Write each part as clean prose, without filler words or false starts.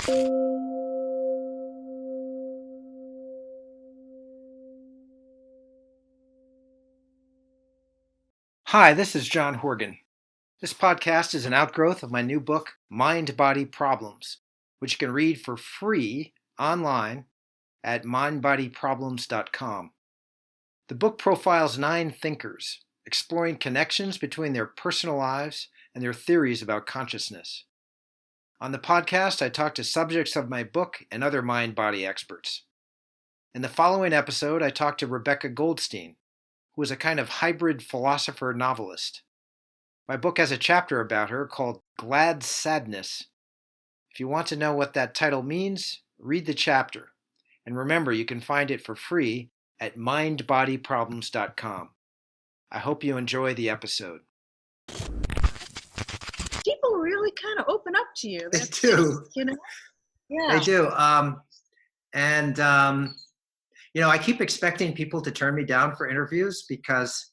Hi, this is John Horgan. This podcast is an outgrowth of my new book, Mind-Body Problems, which you can read for free online at mindbodyproblems.com. The book profiles 9 thinkers, exploring connections between their personal lives and their theories about consciousness. On the podcast, I talk to subjects of my book and other mind-body experts. In the following episode, I talk to Rebecca Goldstein, who is a kind of hybrid philosopher novelist. My book has a chapter about her called Glad Sadness. If you want to know what that title means, read the chapter. And remember, you can find it for free at mindbodyproblems.com. I hope you enjoy the episode. People really kind of open up to you. They do. Yeah. They do. I keep expecting people to turn me down for interviews because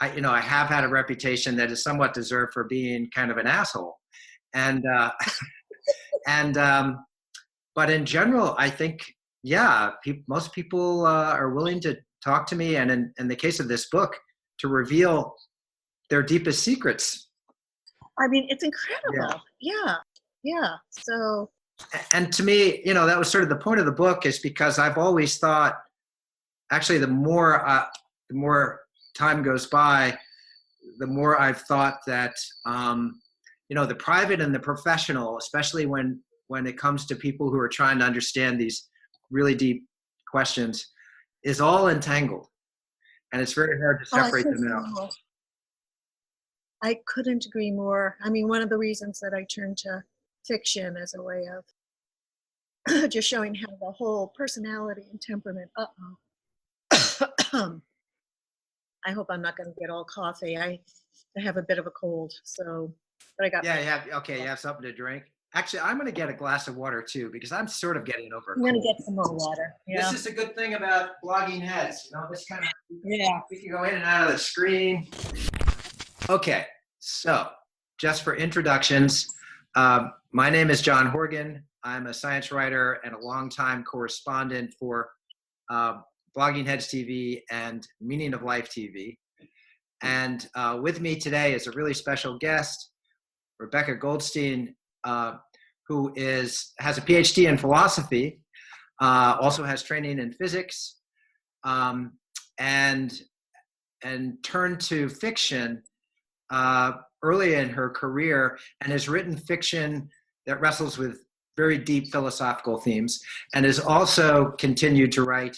I have had a reputation that is somewhat deserved for being kind of an asshole. But in general, I think, most people are willing to talk to me, and in the case of this book, to reveal their deepest secrets. I mean, it's incredible. Yeah. So. And to me, that was sort of the point of the book, is because I've always thought, actually, the more time goes by, the more I've thought that, the private and the professional, especially when it comes to people who are trying to understand these really deep questions, is all entangled. And it's very hard to separate them out. I couldn't agree more. I mean, one of the reasons that I turned to fiction as a way of just showing how the whole personality and temperament, I hope I'm not going to get all coffee. I have a bit of a cold, so, but I got. Yeah, you have something to drink. Actually, I'm going to get a glass of water too, because I'm sort of getting over. I'm going to get some more water. Yeah. This is a good thing about blogging heads. This kind of, yeah. We can go in and out of the screen. Okay, so just for introductions, my name is John Horgan. I'm a science writer and a longtime correspondent for Blogging Heads TV and Meaning of Life TV. And with me today is a really special guest, Rebecca Goldstein, who has a PhD in philosophy, also has training in physics, and turned to fiction early in her career, and has written fiction that wrestles with very deep philosophical themes, and has also continued to write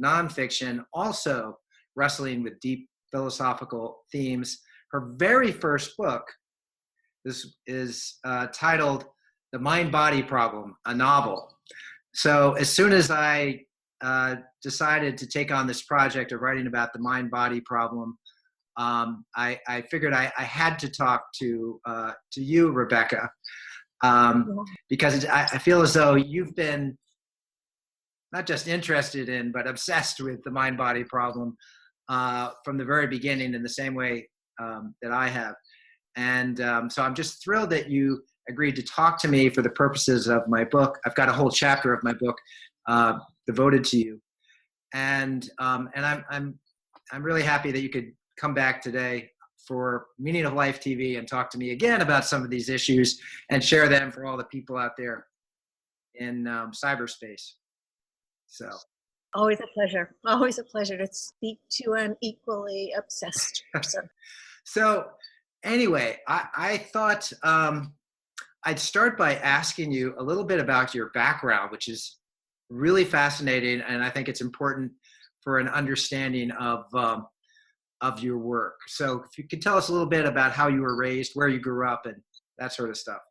nonfiction, also wrestling with deep philosophical themes. Her very first book is titled The Mind-Body Problem, a novel. So as soon as I decided to take on this project of writing about the mind-body problem, I figured I had to talk to you, Rebecca, because I feel as though you've been not just interested in, but obsessed with the mind-body problem from the very beginning, in the same way that I have. And so I'm just thrilled that you agreed to talk to me for the purposes of my book. I've got a whole chapter of my book devoted to you, and I'm really happy that you could come back today for Meaning of Life TV and talk to me again about some of these issues and share them for all the people out there in cyberspace. So. Always a pleasure. Always a pleasure to speak to an equally obsessed person. So anyway, I thought I'd start by asking you a little bit about your background, which is really fascinating, and I think it's important for an understanding of your work. So if you could tell us a little bit about how you were raised, where you grew up, and that sort of stuff.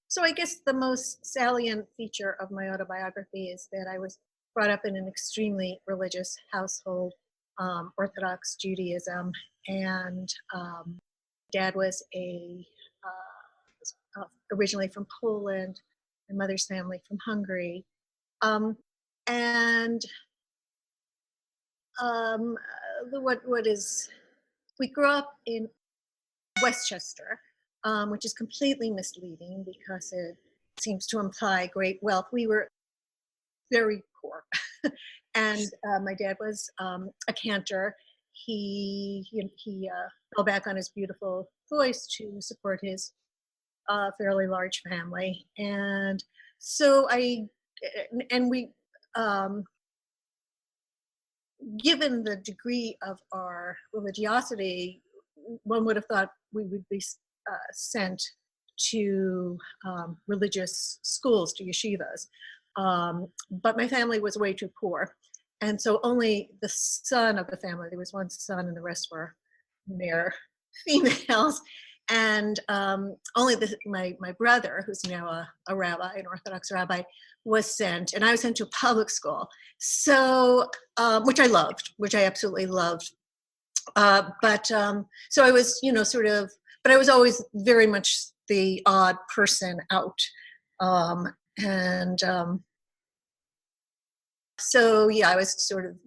So I guess the most salient feature of my autobiography is that I was brought up in an extremely religious household, Orthodox Judaism, and Dad was originally from Poland, my mother's family from Hungary, we grew up in Westchester, which is completely misleading because it seems to imply great wealth. We were very poor. And my dad was a cantor. He fell back on his beautiful voice to support his fairly large family. And so we, given the degree of our religiosity, one would have thought we would be sent to religious schools, to yeshivas. But my family was way too poor. And so only the son of the family, there was one son and the rest were mere females. And only my brother, who's now a rabbi, an Orthodox rabbi, was sent. And I was sent to public school. So, which I loved, which I absolutely loved. So I was, but I was always very much the odd person out. So yeah, I was sort of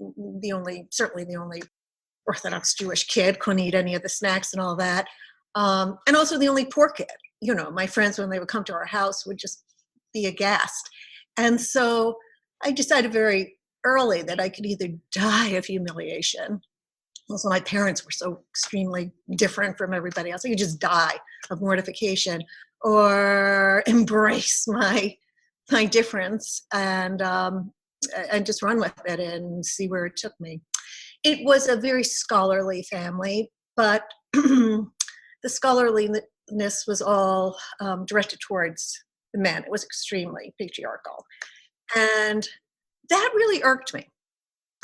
certainly the only Orthodox Jewish kid, couldn't eat any of the snacks and all that. And also the only poor kid. My friends, when they would come to our house, would just be aghast. And so I decided very early that I could either die of humiliation. Also, my parents were so extremely different from everybody else. I could just die of mortification or embrace my difference and just run with it and see where it took me. It was a very scholarly family, but the scholarliness was all directed towards the men. It was extremely patriarchal. And that really irked me.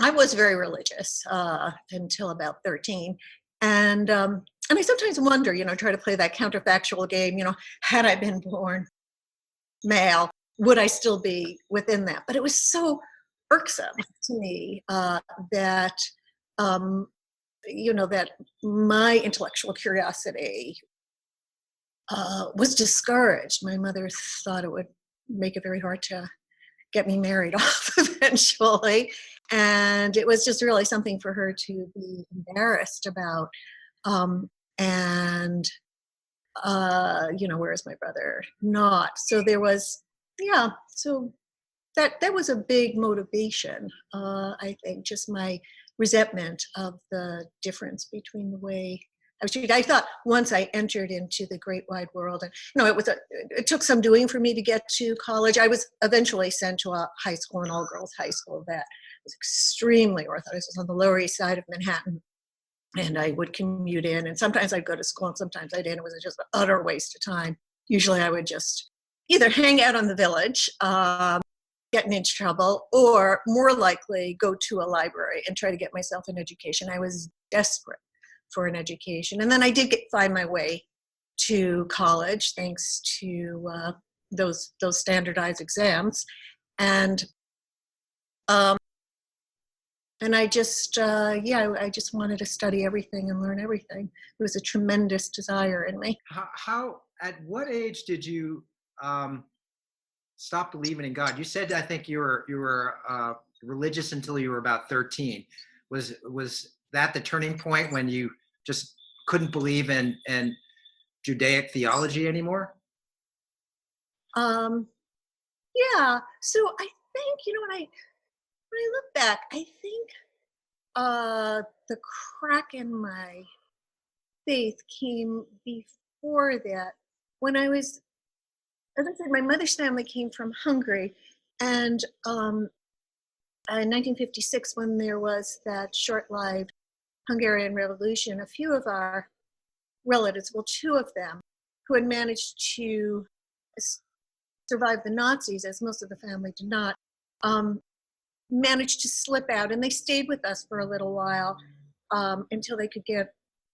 I was very religious until about 13. And I sometimes wonder, try to play that counterfactual game, had I been born male, would I still be within that? But it was so irksome to me that that my intellectual curiosity was discouraged. My mother thought it would make it very hard to get me married off eventually. And it was just really something for her to be embarrassed about. Whereas my brother not. So there was, so that was a big motivation. I think just my resentment of the difference between the way I was treated. I thought once I entered into the great wide world, and it took some doing for me to get to college. I was eventually sent to a high school, an all-girls high school that was extremely Orthodox. It was on the Lower East Side of Manhattan, and I would commute in, and sometimes I'd go to school, and sometimes I didn't. It was just an utter waste of time. Usually I would just either hang out on the village, get into trouble, or more likely go to a library and try to get myself an education. I was desperate for an education. And then I did find my way to college thanks to those standardized exams. And I just, I just wanted to study everything and learn everything. It was a tremendous desire in me. At what age did you stop believing in God? You said, I think you were religious until you were about 13. Was that the turning point when you just couldn't believe in Judaic theology anymore? Yeah. So I think, when I look back, I think the crack in my faith came before that. When I was, as I said, my mother's family came from Hungary, and in 1956, when there was that short-lived Hungarian Revolution, a few of our relatives, well, two of them, who had managed to survive the Nazis, as most of the family did not, managed to slip out, and they stayed with us for a little while until they could get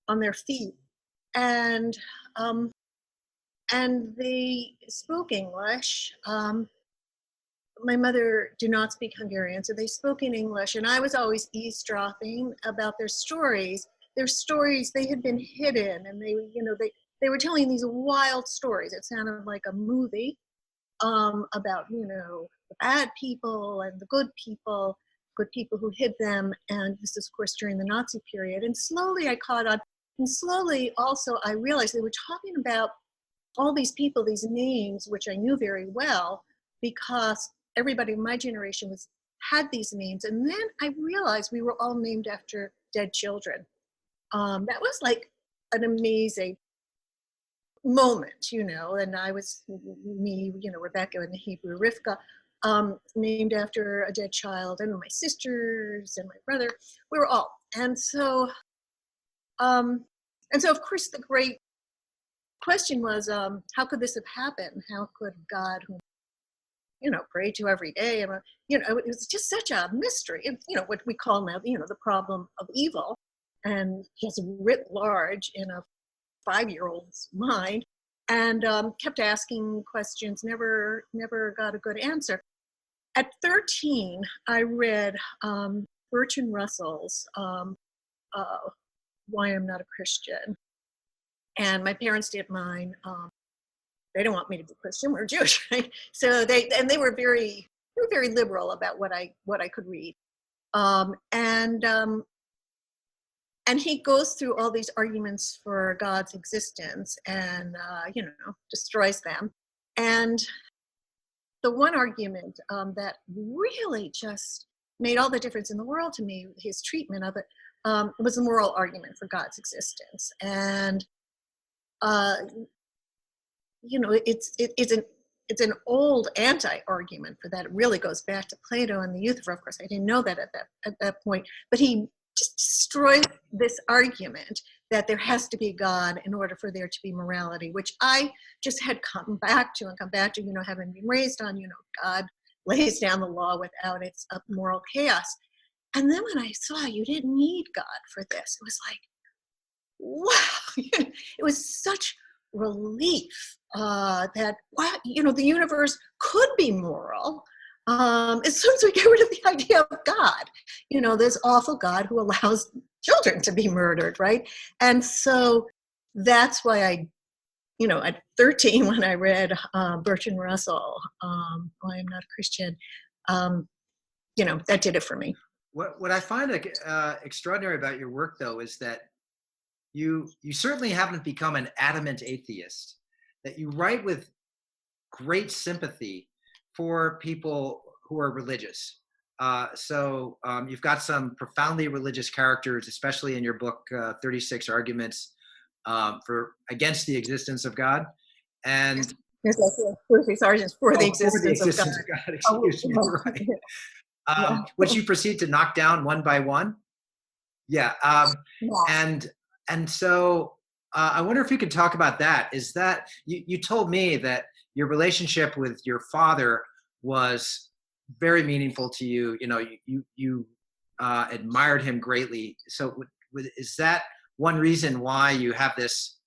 on their feet. And they spoke English. My mother did not speak Hungarian, so they spoke in English, and I was always eavesdropping about their stories. Their stories, they had been hidden, and they were telling these wild stories. It sounded like a movie about, the bad people and the good people who hid them. And this is, of course, during the Nazi period. And slowly I caught on, and slowly also I realized they were talking about all these people, these names, which I knew very well because everybody in my generation had these names. And then I realized we were all named after dead children. That was like an amazing moment, and I was me, Rebecca in the Hebrew, Rivka, named after a dead child, and my sisters and my brother, we were all. And so of course the great question was, how could this have happened? How could God, who pray to every day, and it was just such a mystery. And, what we call now, the problem of evil, and just writ large in a 5-year-old's mind, and kept asking questions, never got a good answer. At 13, I read Bertrand Russell's Why I'm Not a Christian. And my parents didn't mind. They didn't want me to be Christian. We're Jewish, right? So they were very liberal about what I could read. And he goes through all these arguments for God's existence and, destroys them. And the one argument that really just made all the difference in the world to me, his treatment of it, was the moral argument for God's existence. And, it's an old anti-argument for that. It really goes back to Plato and the Euthyphro. Of course, I didn't know that at that point, but he just destroyed this argument that there has to be God in order for there to be morality, which I just had come back to, having been raised on, God lays down the law without its moral chaos. And then when I saw you didn't need God for this, it was like, wow, it was such relief that, wow, the universe could be moral. As soon as we get rid of the idea of God, this awful God who allows children to be murdered, right? And so that's why I, at 13, when I read Bertrand Russell, Why I'm Not a Christian, that did it for me. What I find extraordinary about your work, though, is that you certainly haven't become an adamant atheist, that you write with great sympathy for people who are religious. So you've got some profoundly religious characters, especially in your book, 36 Arguments against the existence of God. And there's like 36 arguments for the existence of God. Excuse me, right. Which you proceed to knock down one by one. Yeah. And so I wonder if you could talk about that. Is that, you told me that your relationship with your father was very meaningful to you. You admired him greatly. So is that one reason why you have this,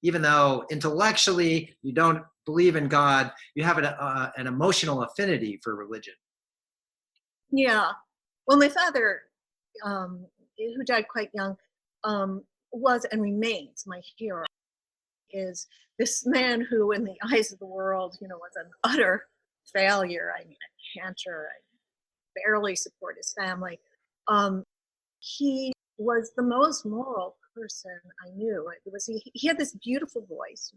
even though intellectually you don't believe in God, you have an emotional affinity for religion? Yeah. Well, my father, who died quite young, was and remains my hero. Is this man who, in the eyes of the world, was an utter failure. I mean, a cancer. I barely support his family. He was the most moral person I knew. It was he had this beautiful voice,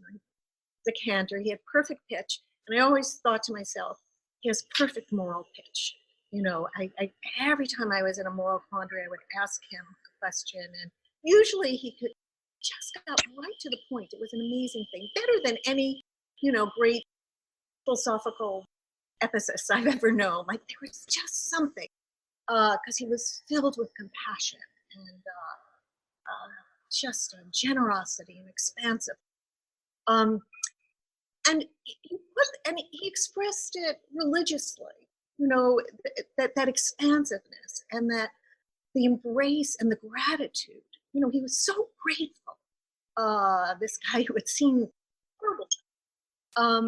the cantor. He had perfect pitch, and I always thought to myself, he has perfect moral pitch. I every time I was in a moral quandary, I would ask him a question, and usually he could just got right to the point. It was an amazing thing, better than any, great philosophical ethicist I've ever known. Like, there was just something, because he was filled with compassion and just generosity and expansive. And he expressed it religiously, that expansiveness and that the embrace and the gratitude. He was so grateful. This guy who had seen horrible,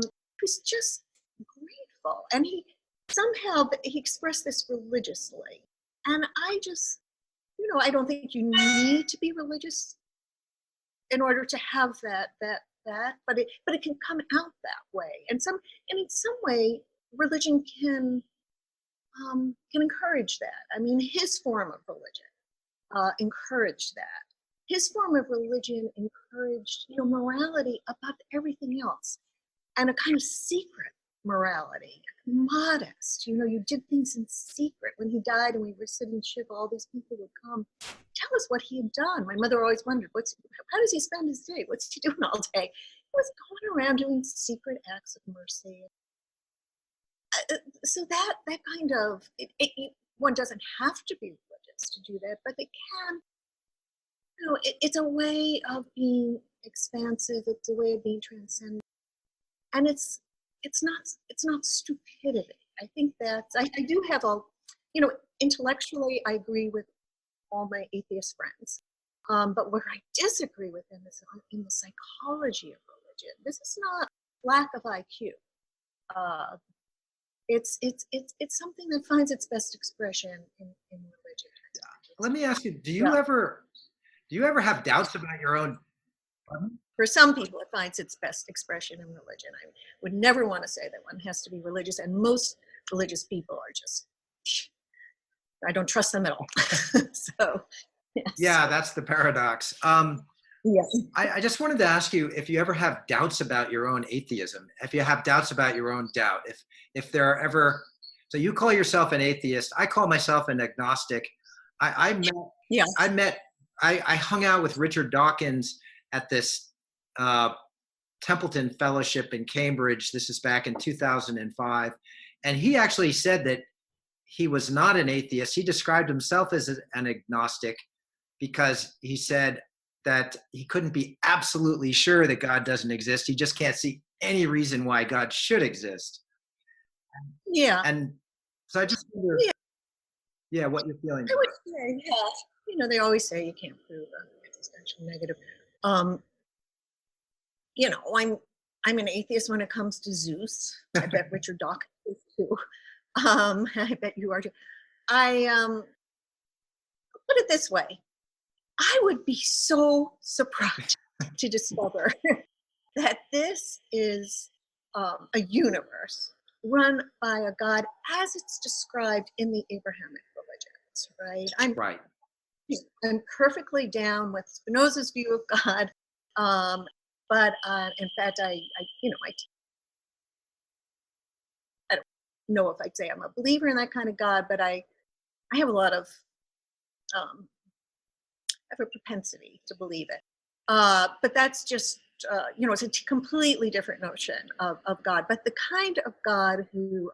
he was just grateful, and he expressed this religiously. And I just, I don't think you need to be religious in order to have that, but it can come out that way. And in some way, religion can encourage that. I mean, his form of religion encouraged that. His form of religion encouraged, morality above everything everything else. And a kind of secret morality, modest. You know, you did things in secret. When he died and we were sitting ship, all these people would come, tell us what he had done. My mother always wondered, how does he spend his day? What's he doing all day? He was going around doing secret acts of mercy. So that kind of, one doesn't have to be religious to do that, but they can, you know, it's a way of being expansive. It's a way of being transcendent. And it's not stupidity. I think that's, I do have you know, intellectually, I agree with all my atheist friends. But where I disagree with them is in the psychology of religion. This is not lack of IQ. It's something that finds its best expression in religion. Let me ask you, do you ever have doubts about your own? For some people, it finds its best expression in religion. I would never want to say that one has to be religious, and most religious people are just, I don't trust them at all. So, yes. Yeah, that's the paradox. Yes. I just wanted to ask you if you ever have doubts about your own atheism, if you have doubts about your own doubt, if there are ever, so you call yourself an atheist, I call myself an agnostic. I hung out with Richard Dawkins at this Templeton Fellowship in Cambridge. This is back in 2005. And he actually said that he was not an atheist. He described himself as an agnostic because he said that he couldn't be absolutely sure that God doesn't exist. He just can't see any reason why God should exist. Yeah. And so I just wonder, what you're feeling. I would say, yeah. You know, they always say you can't prove an existential negative. You know, I'm an atheist when it comes to Zeus. I bet Richard Dawkins is too. I bet you are too. Put it this way. I would be so surprised to discover that this is a universe run by a God as it's described in the Abrahamic religions, right? I'm perfectly down with Spinoza's view of God, but in fact, I don't know if I'd say I'm a believer in that kind of God, but I have a lot of I have a propensity to believe it. But that's just you know, it's a completely different notion of God. But the kind of God who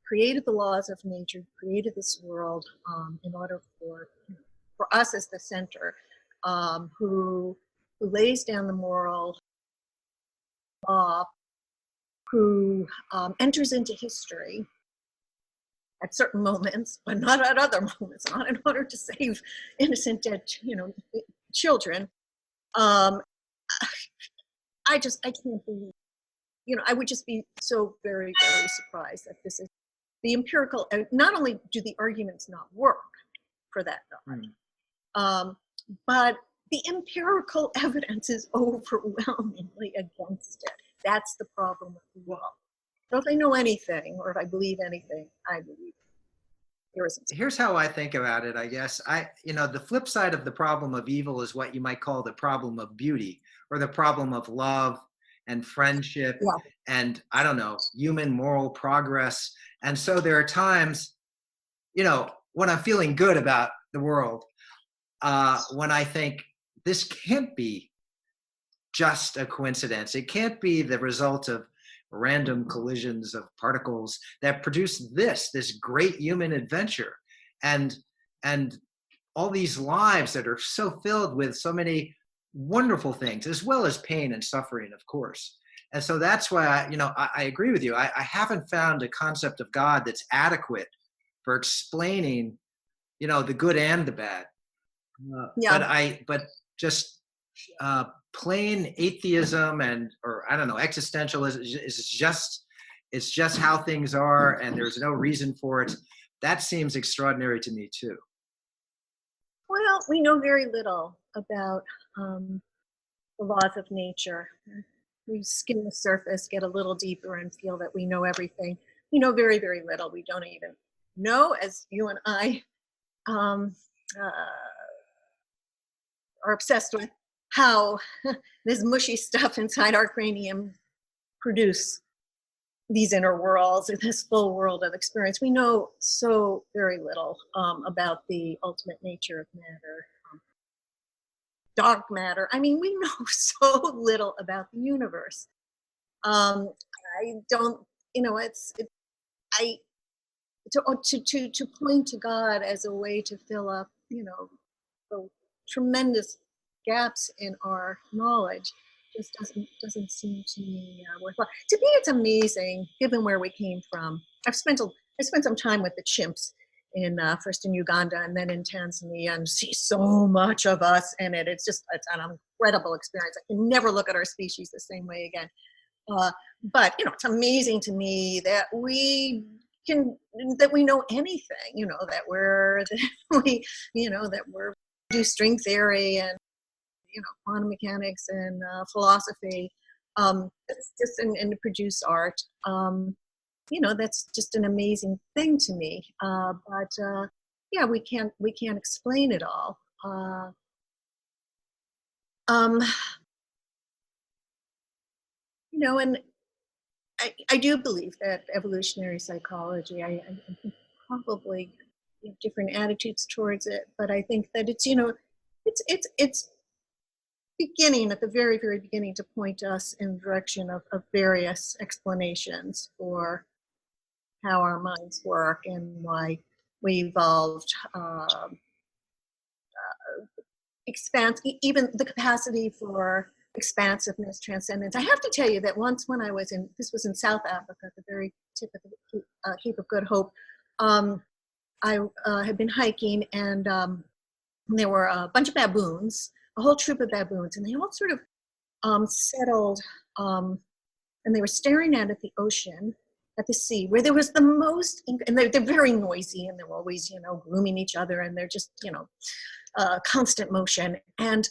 created the laws of nature, created this world in order for us as the center, who lays down the moral law, who enters into history at certain moments, but not at other moments, not in order to save innocent dead, children. I can't believe, I would just be so very, very surprised that this is the empirical. Not only do the arguments not work for that God, but the empirical evidence is overwhelmingly against it. That's the problem with the world. So if I know anything, or if I believe anything, I believe there isn't. Here's how I think about it, I guess. The flip side of the problem of evil is what you might call the problem of beauty, or the problem of love and friendship, and I don't know, human moral progress. And so there are times, when I'm feeling good about the world, when I think this can't be just a coincidence. It can't be the result of random collisions of particles that produce this great human adventure, and all these lives that are so filled with so many wonderful things, as well as pain and suffering, of course. And so that's why I agree with you. I haven't found a concept of God that's adequate for explaining, the good and the bad. But just plain atheism or I don't know, existentialism it's just how things are, and there's no reason for it. That seems extraordinary to me too. Well, we know very little about the laws of nature. We skim the surface, get a little deeper, and feel that we know everything. We know very, very little. We don't even know, as you and I are obsessed with, how this mushy stuff inside our cranium produce these inner worlds or this full world of experience. We know so very little about the ultimate nature of matter, dark matter. I mean, we know so little about the universe. I don't, I to point to God as a way to fill up, the tremendous gaps in our knowledge just doesn't seem to me worthwhile. To me, it's amazing given where we came from. I spent some time with the chimps in first in Uganda and then in Tanzania, and see so much of us in it. It's an incredible experience. I can never look at our species the same way again. But it's amazing to me that we know anything. That we're do string theory and quantum mechanics and philosophy. It's just and to produce art. That's just an amazing thing to me. But yeah, we can't explain it all. And I do believe that evolutionary psychology, I think probably different attitudes towards it, but I think that it's beginning at the very, very beginning to point us in the direction of various explanations for how our minds work and why we evolved even the capacity for expansiveness, transcendence. I have to tell you that once when this was in South Africa, at the very tip of the Cape of Good Hope, I had been hiking and there were a bunch of baboons, a whole troop of baboons, and they all sort of settled and they were staring out at the ocean, at the sea, where there was the most, and they're very noisy and they're always, grooming each other and they're just, constant motion. And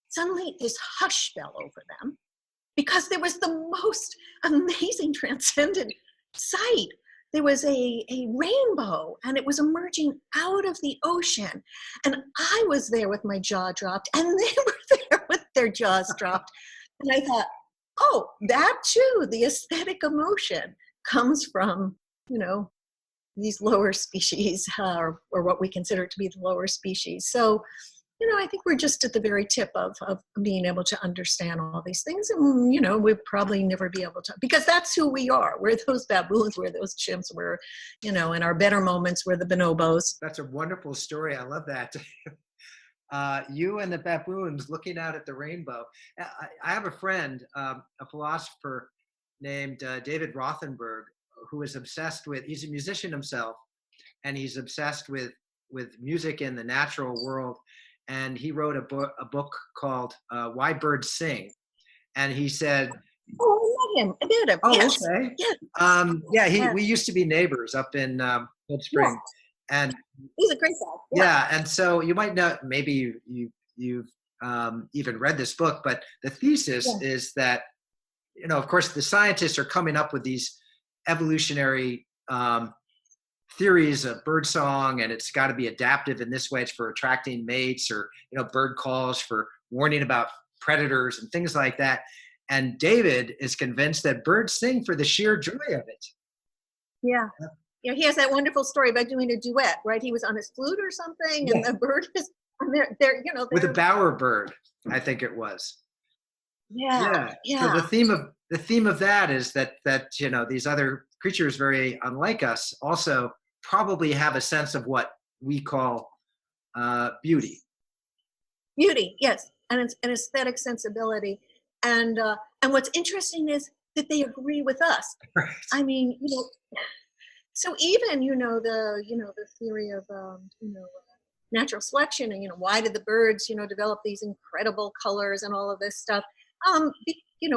suddenly this hush fell over them because there was the most amazing transcendent sight. There was a rainbow and it was emerging out of the ocean. And I was there with my jaw dropped and they were there with their jaws dropped. And I thought, oh, that too, the aesthetic emotion comes from, these lower species or what we consider to be the lower species. So, I think we're just at the very tip of being able to understand all these things. And, we'll probably never be able to, because that's who we are. We're those baboons, we're those chimps, we're, in our better moments, we're the bonobos. That's a wonderful story. I love that. You and the baboons looking out at the rainbow. I have a friend, a philosopher named David Rothenberg, who is obsessed with, he's a musician himself, and he's obsessed with music in the natural world. And he wrote a book called Why Birds Sing. And he said, oh, I love him. I did him. Oh, yes. Okay. We used to be neighbors up in Cold Spring. Yes. And he's a great guy. Yeah. And so you might know, maybe you've even read this book, but the thesis is that, of course, the scientists are coming up with these evolutionary theories of birdsong, and it's got to be adaptive in this way. It's for attracting mates, or bird calls for warning about predators and things like that. And David is convinced that birds sing for the sheer joy of it. Yeah. He has that wonderful story about doing a duet, right? He was on his flute or something, and the bird is, and they're with a bowerbird, I think it was. Yeah. So the theme of that is that these other creatures, very unlike us, also probably have a sense of what we call beauty. Beauty, yes, and it's an aesthetic sensibility, and what's interesting is that they agree with us. Right. I mean, so even the theory of natural selection, and why did the birds develop these incredible colors and all of this stuff?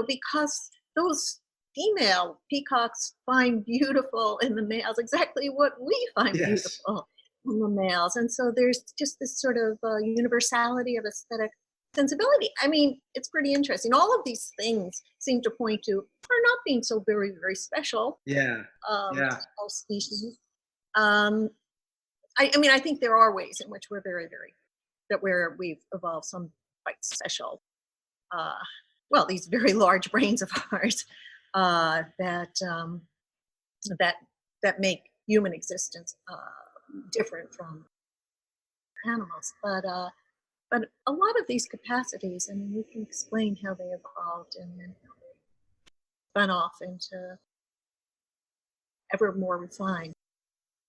Because those female peacocks find beautiful in the males exactly what we find beautiful in the males. And so there's just this sort of universality of aesthetic sensibility. I mean, it's pretty interesting. All of these things seem to point to are not being so very, very special. All species. I think there are ways in which we're we've evolved some quite special well, these very large brains of ours that make human existence different from animals. But a lot of these capacities, I mean, we can explain how they evolved and then how they spun off into ever more refined.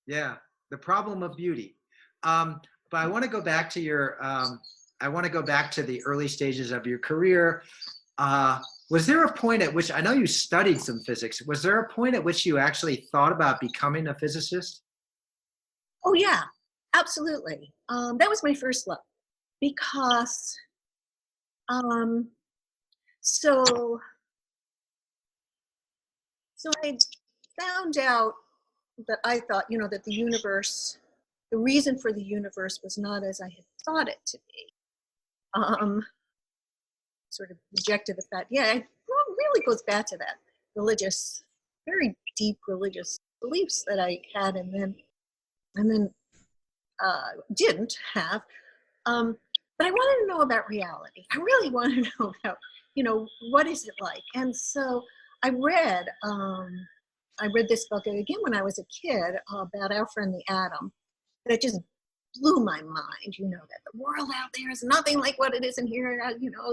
Yeah, the problem of beauty. But I want to go back to your. I want to go back to the early stages of your career. Was there a point at which, I know you studied some physics, was there a point at which you actually thought about becoming a physicist? Oh yeah, absolutely. That was my first love, because so I found out that I thought, that the universe, the reason for the universe was not as I had thought it to be. Sort of rejected the fact, it really goes back to that very deep religious beliefs that I had and then didn't have. But I wanted to know about reality. I really wanted to know about, what is it like? And so I read this book again when I was a kid about our friend the atom. That just blew my mind, that the world out there is nothing like what it is in here.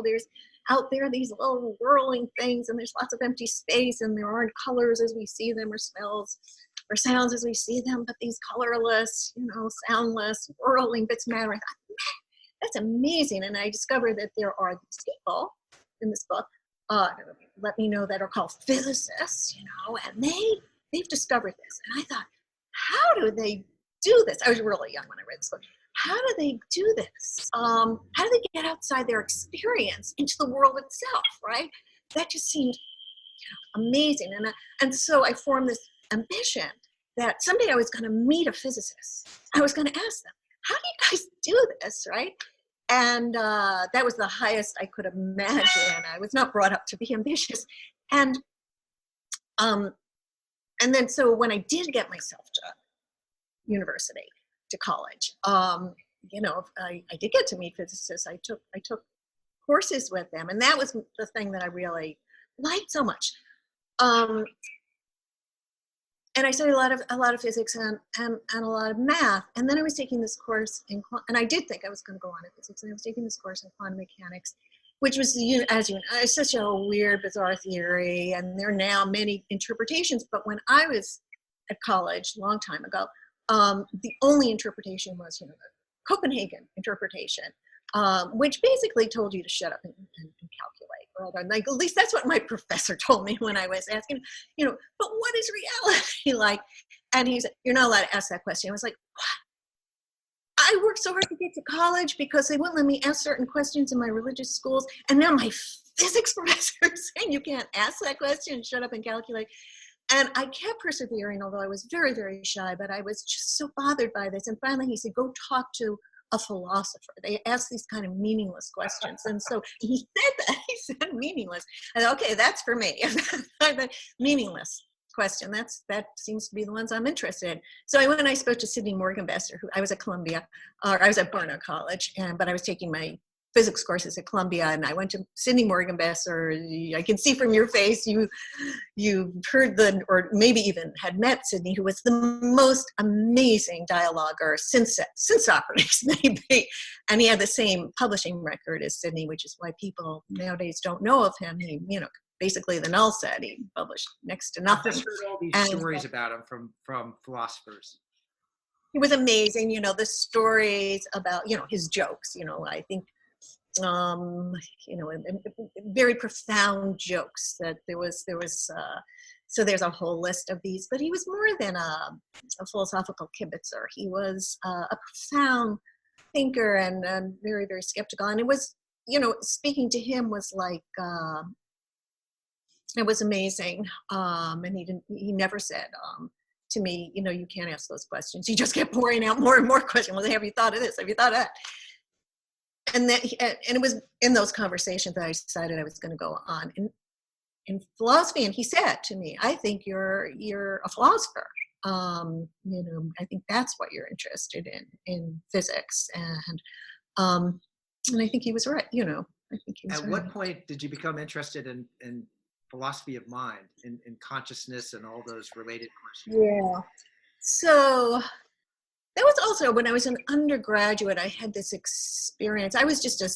There's out there these little whirling things, and there's lots of empty space, and there aren't colors as we see them, or smells or sounds as we see them, but these colorless, soundless, whirling bits of matter. I thought, man, that's amazing. And I discovered that there are these people in this book, let me know, that are called physicists, and they've discovered this. And I thought, how do they do this? I was really young when I read this book. How do they do this? How do they get outside their experience into the world itself, right? That just seemed amazing. And so I formed this ambition that someday I was going to meet a physicist. I was going to ask them, how do you guys do this, right? And that was the highest I could imagine. I was not brought up to be ambitious. And then so when I did get myself to university, to college, I did get to meet physicists. I took courses with them, and that was the thing that I really liked so much. And I studied a lot of physics and a lot of math. And then I was taking this course and I did think I was going to go on in physics. And I was taking this course in quantum mechanics, which was, it's such a weird, bizarre theory. And there are now many interpretations. But when I was at college, a long time ago, the only interpretation was, the Copenhagen interpretation, which basically told you to shut up and calculate. Rather, like, at least that's what my professor told me when I was asking, but what is reality like? And he said, you're not allowed to ask that question. I was like, what? I worked so hard to get to college because they wouldn't let me ask certain questions in my religious schools. And now my physics professor is saying you can't ask that question, shut up and calculate. And I kept persevering, although I was very, very shy, but I was just so bothered by this. And finally he said, go talk to a philosopher. They ask these kind of meaningless questions. And so he said that, he said meaningless. I thought, okay, that's for me. Meaningless question. That seems to be the ones I'm interested in. So I went and I spoke to Sidney Morgenbesser, who I was at Columbia, or I was at Barnard College, but I was taking my physics courses at Columbia, and I went to Sidney Morgenbesser. I can see from your face you heard or maybe even had met Sidney, who was the most amazing dialoguer since Socrates, maybe. And he had the same publishing record as Sidney, which is why people nowadays don't know of him. He, basically the null set. He published next to nothing. I've just heard all these stories about him from philosophers. He was amazing. The stories about, his jokes, I think, very profound jokes that there was so there's a whole list of these, but he was more than a philosophical kibitzer. He was a profound thinker and very, very skeptical. And it was, speaking to him was like, it was amazing. And he never said, to me, you can't ask those questions. He just kept pouring out more and more questions. Well, have you thought of this? Have you thought of that? And it was in those conversations that I decided I was going to go on in philosophy. And he said to me, I think you're a philosopher. I think that's what you're interested in physics. And I think he was right. I think he was At right. what point did you become interested in philosophy of mind, in consciousness and all those related questions? Yeah. So that was also when I was an undergraduate. I had this experience. I was just a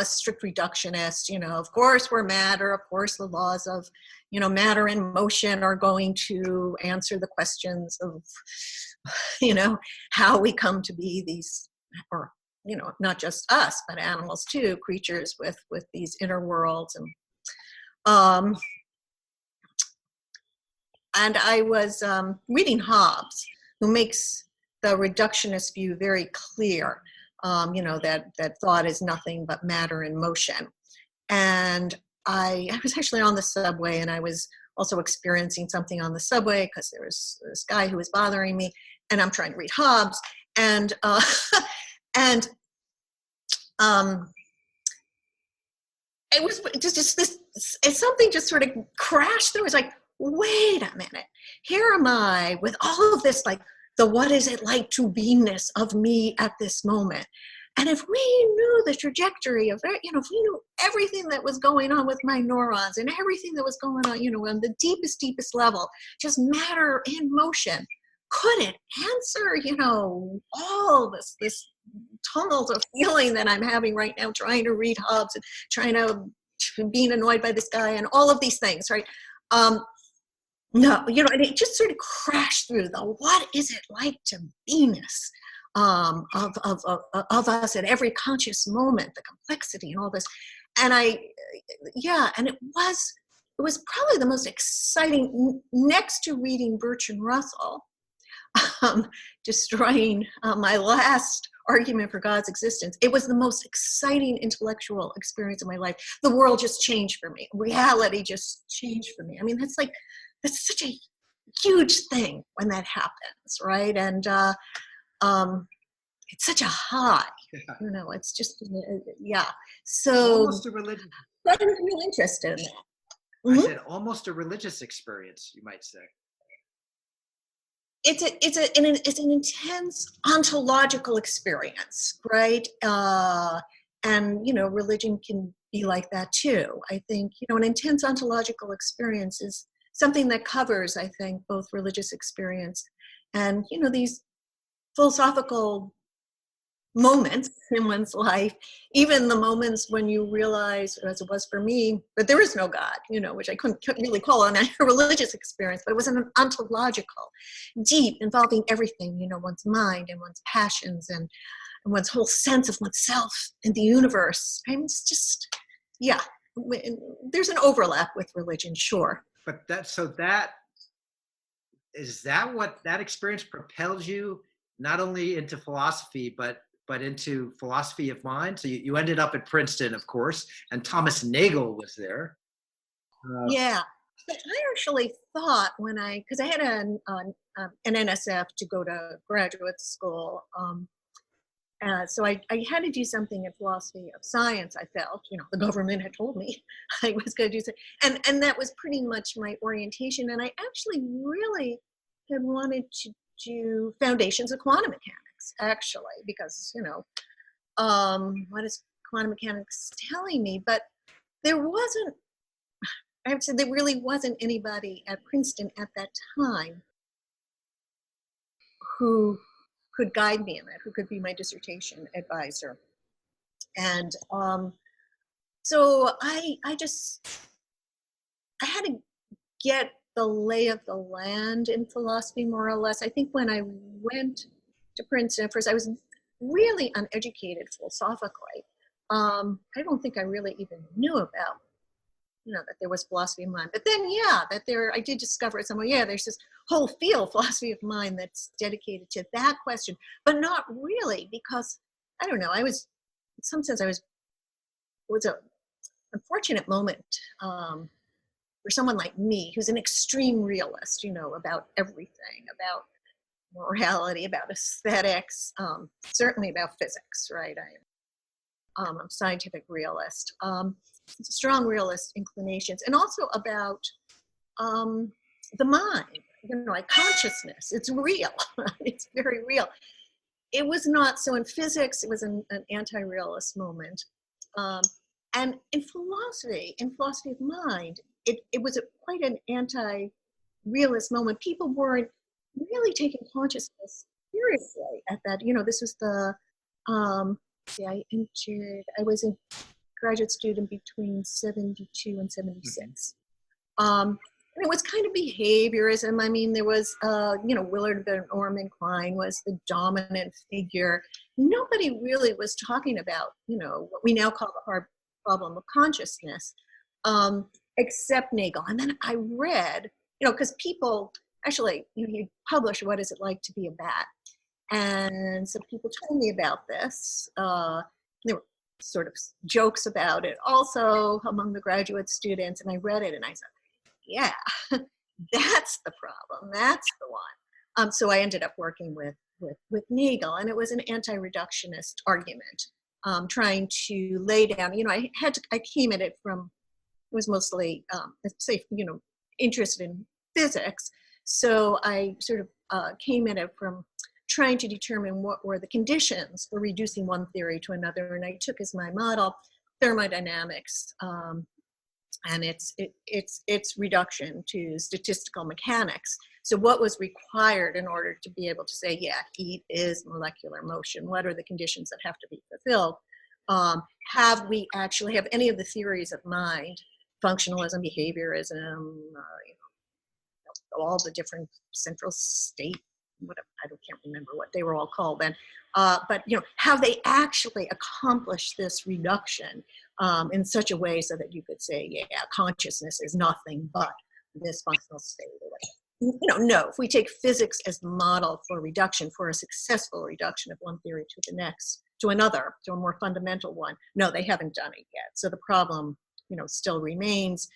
strict reductionist. Of course we're matter. Of course the laws of, matter and motion are going to answer the questions of, how we come to be these, or not just us, but animals too, creatures with these inner worlds. And I was reading Hobbes, who makes the reductionist view very clear, that thought is nothing but matter in motion. And I was actually on the subway, and I was also experiencing something on the subway because there was this guy who was bothering me, and I'm trying to read Hobbes, and and it was just this, something just sort of crashed through. It was like, wait a minute, here am I with all of this, like the what is it like to beingness of me at this moment. And if we knew the trajectory of it, if we knew everything that was going on with my neurons and everything that was going on, on the deepest level, just matter in motion, could it answer, all this tumult of feeling that I'm having right now, trying to read Hobbes and trying to, being annoyed by this guy and all of these things, right? No, and it just sort of crashed through the, what is it like to beingness of us at every conscious moment, the complexity and all this. And and it was probably the most exciting, next to reading Bertrand Russell, destroying my last argument for God's existence. It was the most exciting intellectual experience of my life. The world just changed for me. Reality just changed for me. I mean, that's such a huge thing when that happens, right? And it's such a high, it's just, yeah. So Almost a religious. I was real interested in that. I said almost a religious experience, you might say. It's an intense ontological experience, right? And religion can be like that too. I think an intense ontological experience is something that covers, I think, both religious experience and these philosophical moments in one's life, even the moments when you realize, as it was for me, that there is no God, which I couldn't really call a religious experience, but it was an ontological, deep, involving everything, one's mind and one's passions and one's whole sense of oneself in the universe. I mean, it's just, yeah, there's an overlap with religion, sure. But is that what that experience propels you not only into philosophy, but into philosophy of mind? So you ended up at Princeton, of course, and Thomas Nagel was there. Yeah, but I actually thought because I had an NSF to go to graduate school, so I had to do something in philosophy of science. I felt, the government had told me I was going to do something, and that was pretty much my orientation. And I actually really had wanted to do foundations of quantum mechanics, actually, because what is quantum mechanics telling me? But there wasn't. I have to say, there really wasn't anybody at Princeton at that time who could guide me in that, who could be my dissertation advisor. And so I had to get the lay of the land in philosophy, more or less. I think when I went to Princeton, first I was really uneducated philosophically. I don't think I really even knew about, that there was philosophy of mind. But then, I did discover somewhere, there's this whole field, philosophy of mind, that's dedicated to that question, but not really, because, I don't know, in some sense, it was an unfortunate moment for someone like me, who's an extreme realist, about everything, about morality, about aesthetics, certainly about physics, right? I'm a scientific realist. Strong realist inclinations, and also about the mind, like consciousness. It's real. It's very real. It was not so in physics. It was an anti-realist moment. And in philosophy of mind, it was quite an anti-realist moment. People weren't really taking consciousness seriously at that. This was I was a graduate student between 72 and 76. And it was kind of behaviorism. I mean, there was, Willard Van Orman Klein was the dominant figure. Nobody really was talking about, what we now call the hard problem of consciousness, except Nagel. And then I read, because people actually, he published What Is It Like to Be a Bat? And some people told me about this. There were sort of jokes about it also among the graduate students. And I read it and I said, yeah, that's the problem. That's the one. So I ended up working with Nagel, and it was an anti-reductionist argument, trying to lay down. I came at it from, was mostly interested in physics, so I sort of came at it from trying to determine what were the conditions for reducing one theory to another, and I took as my model thermodynamics. And its reduction to statistical mechanics. So what was required in order to be able to say, yeah, heat is molecular motion? What are the conditions that have to be fulfilled? Have any of the theories of mind, functionalism, behaviorism, all the different central state, whatever, can't remember what they were all called then, but have they actually accomplished this reduction in such a way so that you could say, yeah, consciousness is nothing but this functional state? No. If we take physics as the model for reduction, for a successful reduction of one theory to the next, to another, to a more fundamental one, no, they haven't done it yet. So the problem, still remains.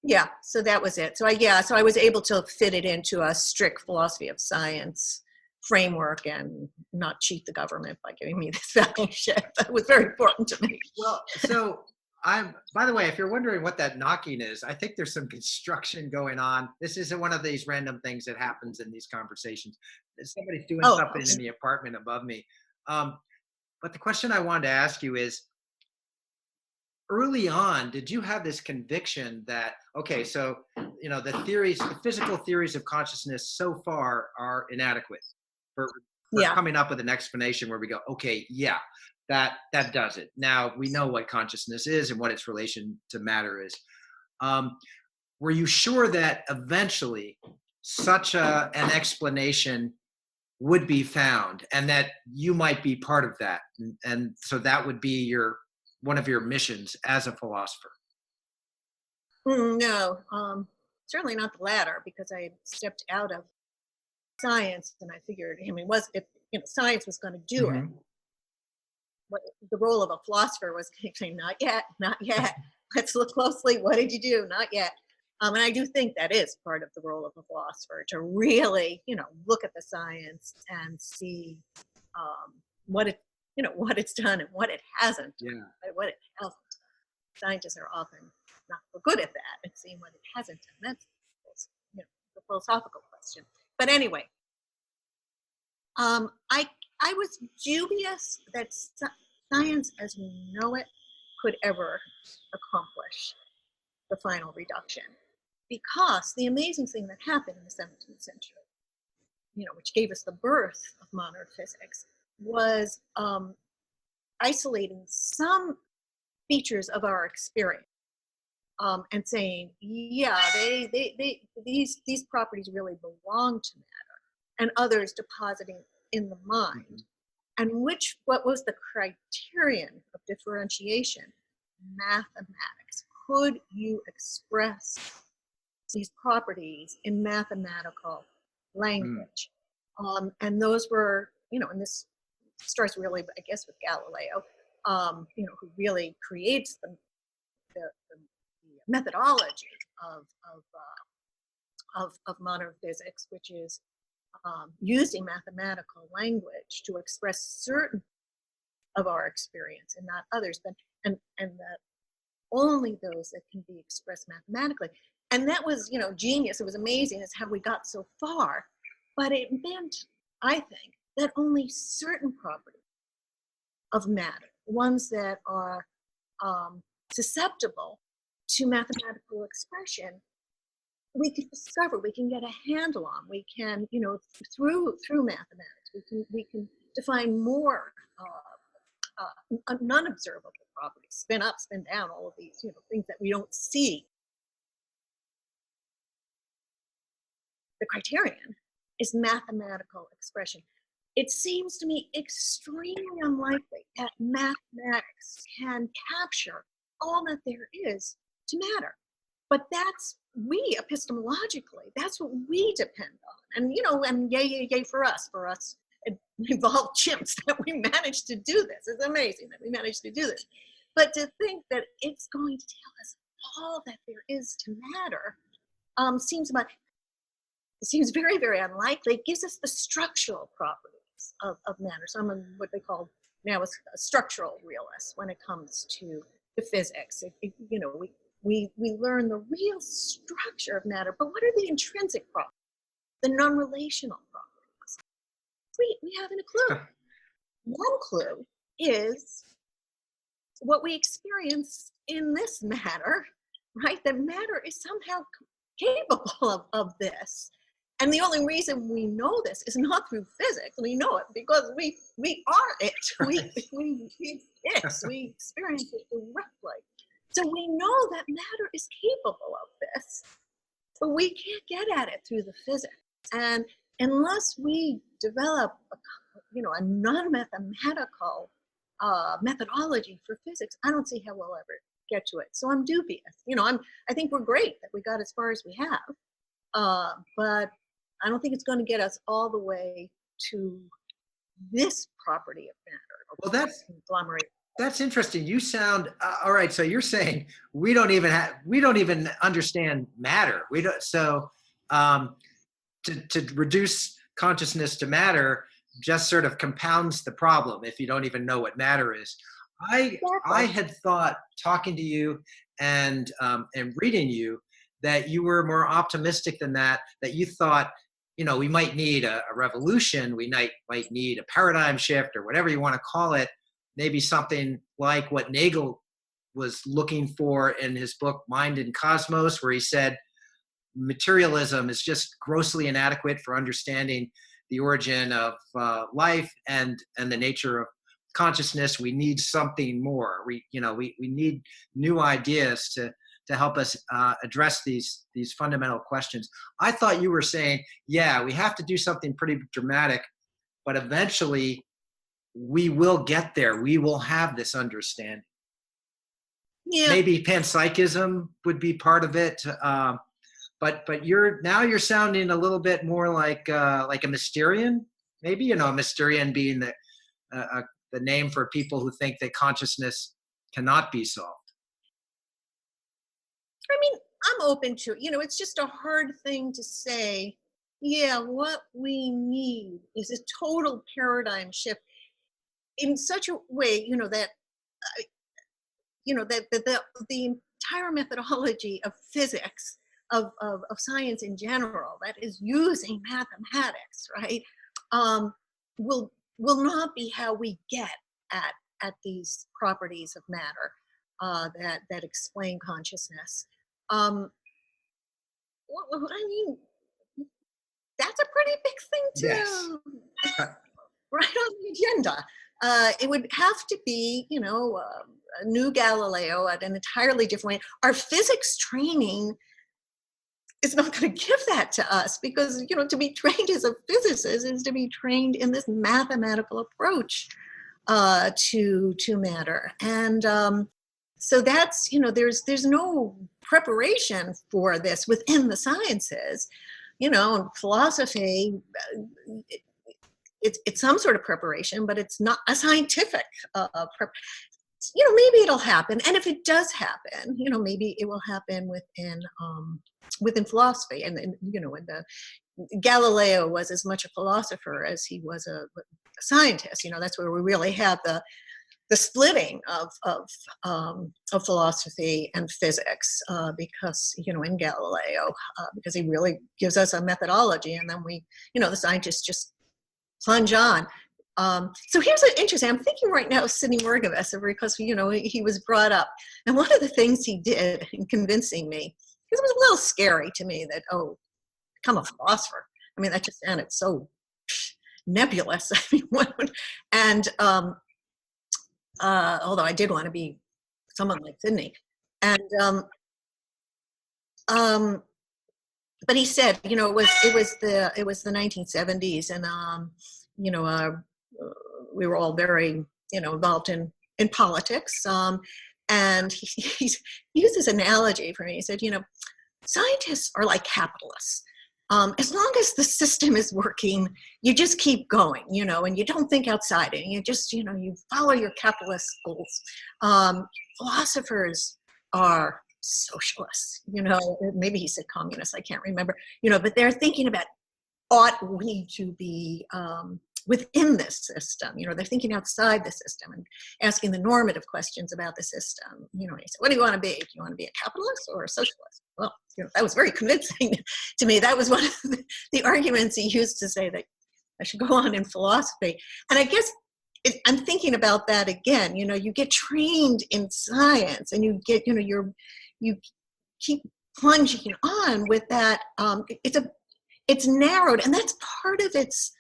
Yeah, so that was it. So I was able to fit it into a strict philosophy of science framework and not cheat the government by giving me this fellowship. That was very important to me. Well, so by the way, if you're wondering what that knocking is, I think there's some construction going on. This isn't one of these random things that happens in these conversations. Somebody's doing something in the apartment above me. But the question I wanted to ask you is, early on, did you have this conviction that, okay, so, the physical theories of consciousness so far are inadequate for coming up with an explanation where we go, okay, yeah, that does it. Now we know what consciousness is and what its relation to matter is. Were you sure that eventually such an explanation would be found and that you might be part of that? And so that would be one of your missions as a philosopher? No, certainly not the latter, because I stepped out of science and I figured, if science was going to do it, what the role of a philosopher was to say, not yet, let's look closely, what did you do? Not yet. And I do think that is part of the role of a philosopher, to really, look at the science and see what it's done and what it hasn't done, what it hasn't done. Scientists are often not so good at that, and seeing what it hasn't done. That's the philosophical question. But anyway, I was dubious that science as we know it could ever accomplish the final reduction, because the amazing thing that happened in the 17th century, which gave us the birth of modern physics, was isolating some features of our experience and saying, yeah, these properties really belong to matter, and others depositing in the mind. And what was the criterion of differentiation? Mathematics. Could you express these properties in mathematical language? And those were, and this starts really, I guess, with Galileo, who really creates the methodology of modern physics, which is using mathematical language to express certain of our experience and not others, and that only those that can be expressed mathematically. And that was, genius. It was amazing. It's how we got so far. But it meant, I think, that only certain properties of matter, ones that are susceptible to mathematical expression, we can discover, we can get a handle on, we can, through mathematics, we can define more non-observable properties, spin up, spin down, all of these, things that we don't see. The criterion is mathematical expression. It seems to me extremely unlikely that mathematics can capture all that there is to matter. But that's, we epistemologically, that's what we depend on. And, and yay for us evolved chimps that we managed to do this. It's amazing that we managed to do this. But to think that it's going to tell us all that there is to matter seems very, very unlikely. It gives us the structural properties of matter. So I'm what they call now a structural realist when it comes to physics. We learn the real structure of matter, but what are the intrinsic properties, the non-relational properties? We haven't a clue. One clue is what we experience in this matter, right? That matter is somehow capable of this. And the only reason we know this is not through physics. We know it because we are it. We exist. We experience it directly. So we know that matter is capable of this, but we can't get at it through the physics. And unless we develop a non-mathematical methodology for physics, I don't see how we'll ever get to it. So I'm dubious. I think we're great that we got as far as we have, but I don't think it's going to get us all the way to this property of matter. Well, that's interesting. You sound all right. So you're saying we don't even understand matter. We don't. So to reduce consciousness to matter just sort of compounds the problem if you don't even know what matter is. I had thought, talking to you and reading you, that you were more optimistic than that. That you thought, we might need a revolution. We might need a paradigm shift, or whatever you want to call it. Maybe something like what Nagel was looking for in his book Mind and Cosmos, where he said materialism is just grossly inadequate for understanding the origin of life and the nature of consciousness. We need something more. We need new ideas to help us address these fundamental questions. I thought you were saying, yeah, we have to do something pretty dramatic, but eventually we will get there. We will have this understanding. Yeah. Maybe panpsychism would be part of it, but you're sounding a little bit more like a Mysterian. Maybe a Mysterian being the name for people who think that consciousness cannot be solved. I mean, I'm open to it. It's just a hard thing to say. Yeah, what we need is a total paradigm shift in such a way, that the entire methodology of physics, of science in general, that is using mathematics, right, will not be how we get at these properties of matter that explain consciousness. I mean, that's a pretty big thing to right on the agenda. It would have to be, a new Galileo at an entirely different way. Our physics training is not going to give that to us because, to be trained as a physicist is to be trained in this mathematical approach to matter. And so that's, there's no preparation for this within the sciences. In philosophy, it's some sort of preparation, but it's not a scientific maybe it'll happen. And if it does happen, maybe it will happen within philosophy. And Galileo was as much a philosopher as he was a scientist. That's where we really have the splitting of philosophy and physics, because in Galileo, because he really gives us a methodology, and then we, the scientists just plunge on. So here's an interesting, I'm thinking right now of Sidney Morgenbesser because, he was brought up. And one of the things he did in convincing me, because it was a little scary to me that, become a philosopher. I mean, that just sounded so nebulous. I mean, and although I did want to be someone like Sidney. And, but he said, it was the 1970s, and we were all very involved in politics. And he used this analogy for me. He said, scientists are like capitalists. As long as the system is working, you just keep going, and you don't think outside it. And you just, you follow your capitalist goals. Philosophers are socialists, maybe he said communists, I can't remember, but they're thinking about, ought we to be within this system? They're thinking outside the system and asking the normative questions about the system. He said, what do you want to be? Do you want to be a capitalist or a socialist? Well, that was very convincing to me. That was one of the arguments he used to say that I should go on in philosophy. And I guess I'm thinking about that again. You get trained in science, and you get, you keep plunging on with that. It's narrowed, and that's part of its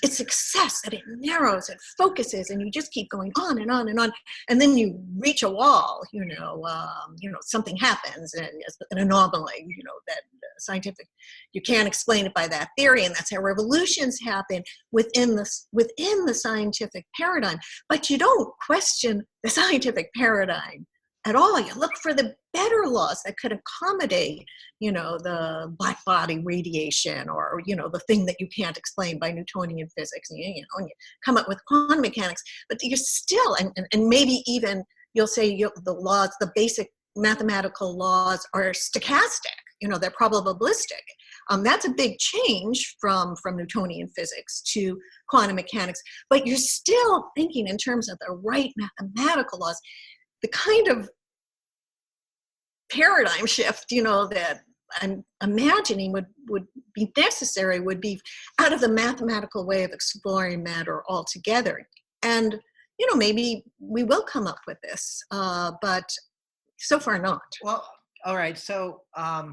success, that it narrows, it focuses, and you just keep going on and on and on, and then you reach a wall. Something happens, and an anomaly. That scientific, you can't explain it by that theory, and that's how revolutions happen within the scientific paradigm. But you don't question the scientific paradigm at all. You look for the better laws that could accommodate, the black body radiation, or, the thing that you can't explain by Newtonian physics, and you come up with quantum mechanics. But you're still, and maybe even you'll say the laws, the basic mathematical laws are stochastic, they're probabilistic. That's a big change from Newtonian physics to quantum mechanics, but you're still thinking in terms of the right mathematical laws. The kind of paradigm shift, that I'm imagining would be necessary would be out of the mathematical way of exploring matter altogether. And, maybe we will come up with this, but so far not. Well, all right. So, I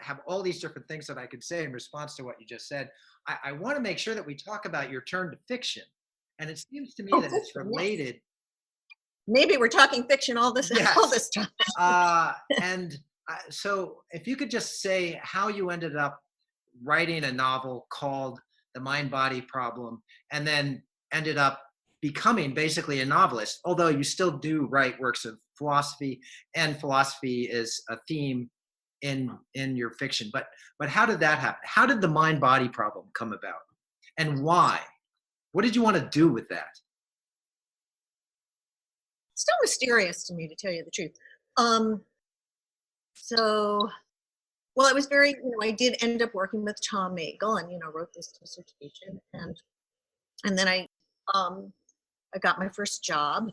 have all these different things that I could say in response to what you just said. I want to make sure that we talk about your turn to fiction. And it seems to me that it's related. Maybe we're talking fiction all this time. So if you could just say how you ended up writing a novel called The Mind-Body Problem, and then ended up becoming basically a novelist, although you still do write works of philosophy, and philosophy is a theme in your fiction. But how did that happen? How did The Mind-Body Problem come about? And why? What did you want to do with that? Still mysterious to me, to tell you the truth. Well, it was very, I did end up working with Tom Nagel, and wrote this dissertation, and then I got my first job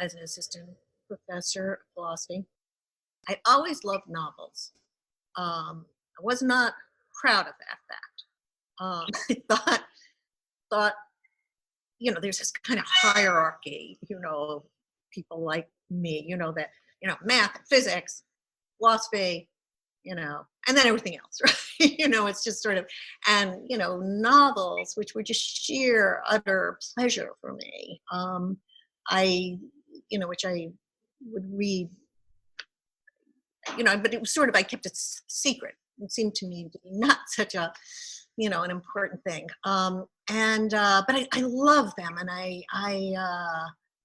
as an assistant professor of philosophy. I always loved novels. I was not proud of that fact. I thought. There's this kind of hierarchy, people like me, that, math, physics, philosophy, and then everything else, right? It's just sort of, and, novels, which were just sheer, utter pleasure for me. Which I would read, but it was sort of, I kept it secret. It seemed to me to be not such a, an important thing. But I love them, and I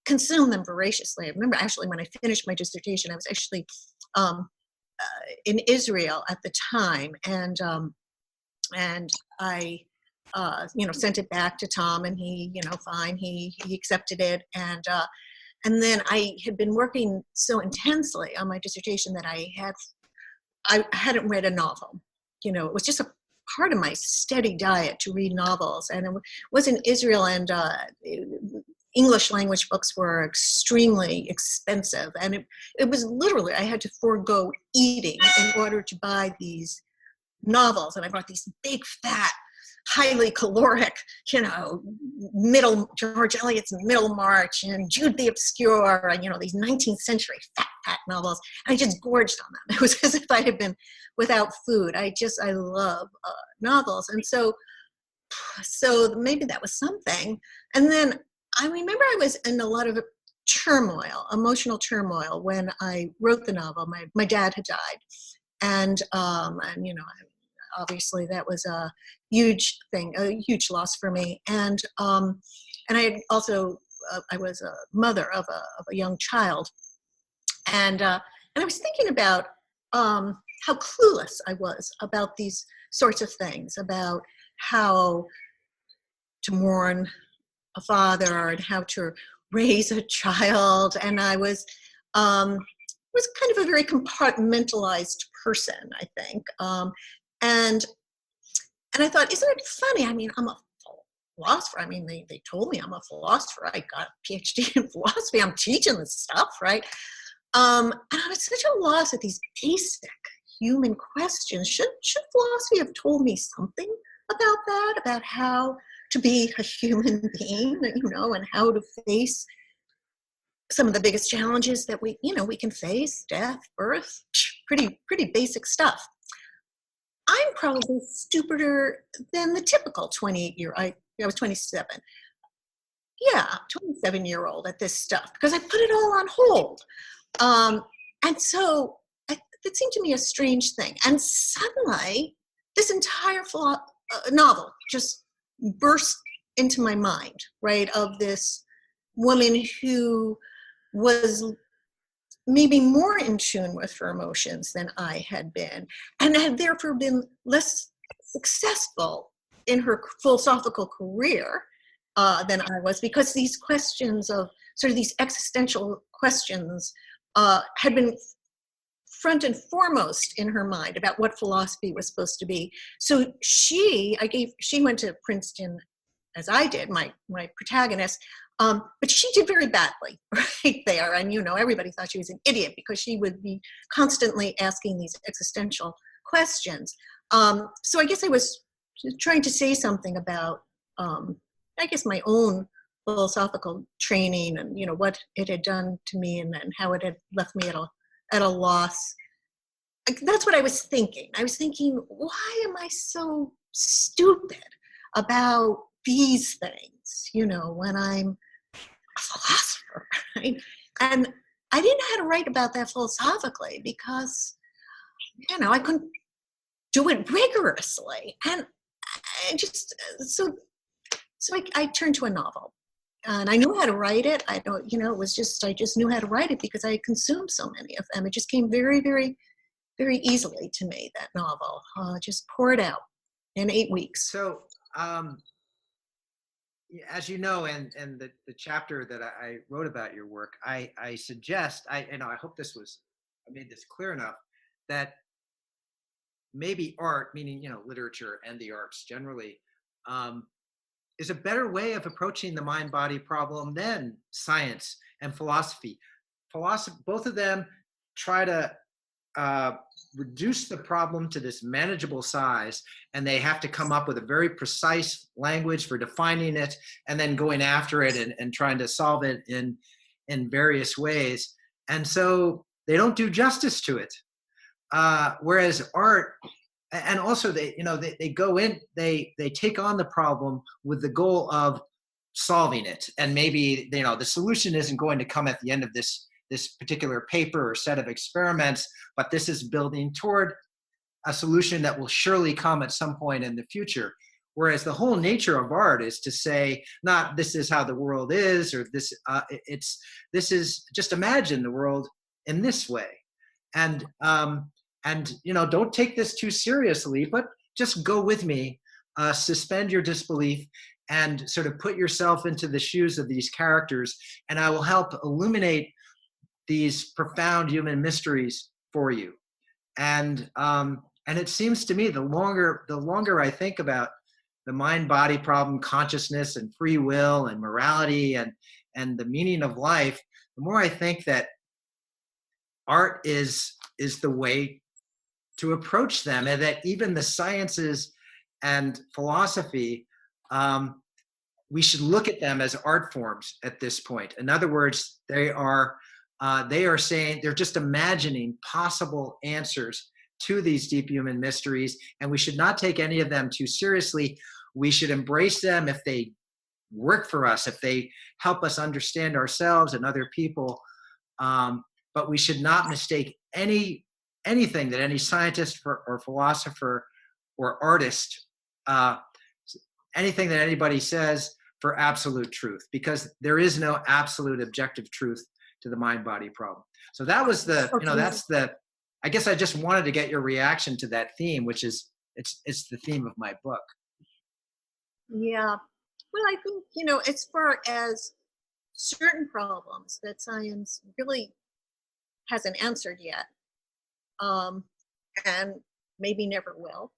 consume them voraciously. I remember actually when I finished my dissertation, I was actually in Israel at the time, and I sent it back to Tom, and he, fine, he accepted it, and then I had been working so intensely on my dissertation that I hadn't read a novel. It was just a part of my steady diet to read novels, and it was in Israel, and English language books were extremely expensive, and it was literally, I had to forego eating in order to buy these novels, and I bought these big fat highly caloric, George Eliot's Middlemarch and Jude the Obscure, and, these 19th century fat novels. I just gorged on them. It was as if I had been without food. I love novels. And so maybe that was something. And then I remember I was in a lot of turmoil, emotional turmoil, when I wrote the novel. My dad had died. And obviously that was a huge thing, a huge loss for me. And I had also, I was a mother of a young child. And I was thinking about how clueless I was about these sorts of things, about how to mourn a father and how to raise a child. And I was kind of a very compartmentalized person, I think. And I thought, isn't it funny? I mean, I'm a philosopher. I mean, they told me I'm a philosopher. I got a PhD in philosophy. I'm teaching this stuff, right? And I was such a loss at these basic human questions. Should philosophy have told me something about that, about how to be a human being, and how to face some of the biggest challenges that we can face: death, birth, pretty basic stuff. I'm probably stupider than the typical 28-year. I was 27. Yeah, 27-year-old at this stuff, because I put it all on hold. And so it seemed to me a strange thing. And suddenly, this entire novel just burst into my mind, right, of this woman who was maybe more in tune with her emotions than I had been, and had therefore been less successful in her philosophical career than I was, because these questions of sort of these existential questions had been front and foremost in her mind about what philosophy was supposed to be. So she went to Princeton, as I did, my protagonist, but she did very badly right there. And, everybody thought she was an idiot because she would be constantly asking these existential questions. So I guess I was trying to say something about, my own philosophical training and, what it had done to me and how it had left me at a loss. That's what I was thinking. I was thinking, why am I so stupid about these things, when I'm a philosopher, right? And I didn't know how to write about that philosophically because, I couldn't do it rigorously. And I just, so I turned to a novel. And I knew how to write it. I just knew how to write it because I had consumed so many of them. It just came very, very, very easily to me, that novel. Just poured out in 8 weeks. So, as you know, and the chapter that I wrote about your work, I suggest, I hope I made this clear enough, that maybe art, meaning, literature and the arts generally, is a better way of approaching the mind-body problem than science and philosophy. Both of them try to reduce the problem to this manageable size, and they have to come up with a very precise language for defining it and then going after it and trying to solve it in various ways. And so they don't do justice to it. Whereas art, and also they go in, they take on the problem with the goal of solving it. And maybe, the solution isn't going to come at the end of this particular paper or set of experiments, but this is building toward a solution that will surely come at some point in the future. Whereas the whole nature of art is to say, not this is how the world is, or this is just imagine the world in this way. And don't take this too seriously, but just go with me, suspend your disbelief, and sort of put yourself into the shoes of these characters, and I will help illuminate these profound human mysteries for you. And it seems to me the longer I think about the mind-body problem, consciousness and free will and morality and the meaning of life, the more I think that art is the way to approach them, and that even the sciences and philosophy, we should look at them as art forms at this point. In other words, they are saying they're just imagining possible answers to these deep human mysteries, and we should not take any of them too seriously. We should embrace them if they work for us, if they help us understand ourselves and other people. But we should not mistake anything that any scientist or philosopher or artist, anything that anybody says for absolute truth, because there is no absolute objective truth to the mind-body problem. So that was I guess I just wanted to get your reaction to that theme, which is, it's the theme of my book. Yeah. Well, I think, as far as certain problems that science really hasn't answered yet, and maybe never will,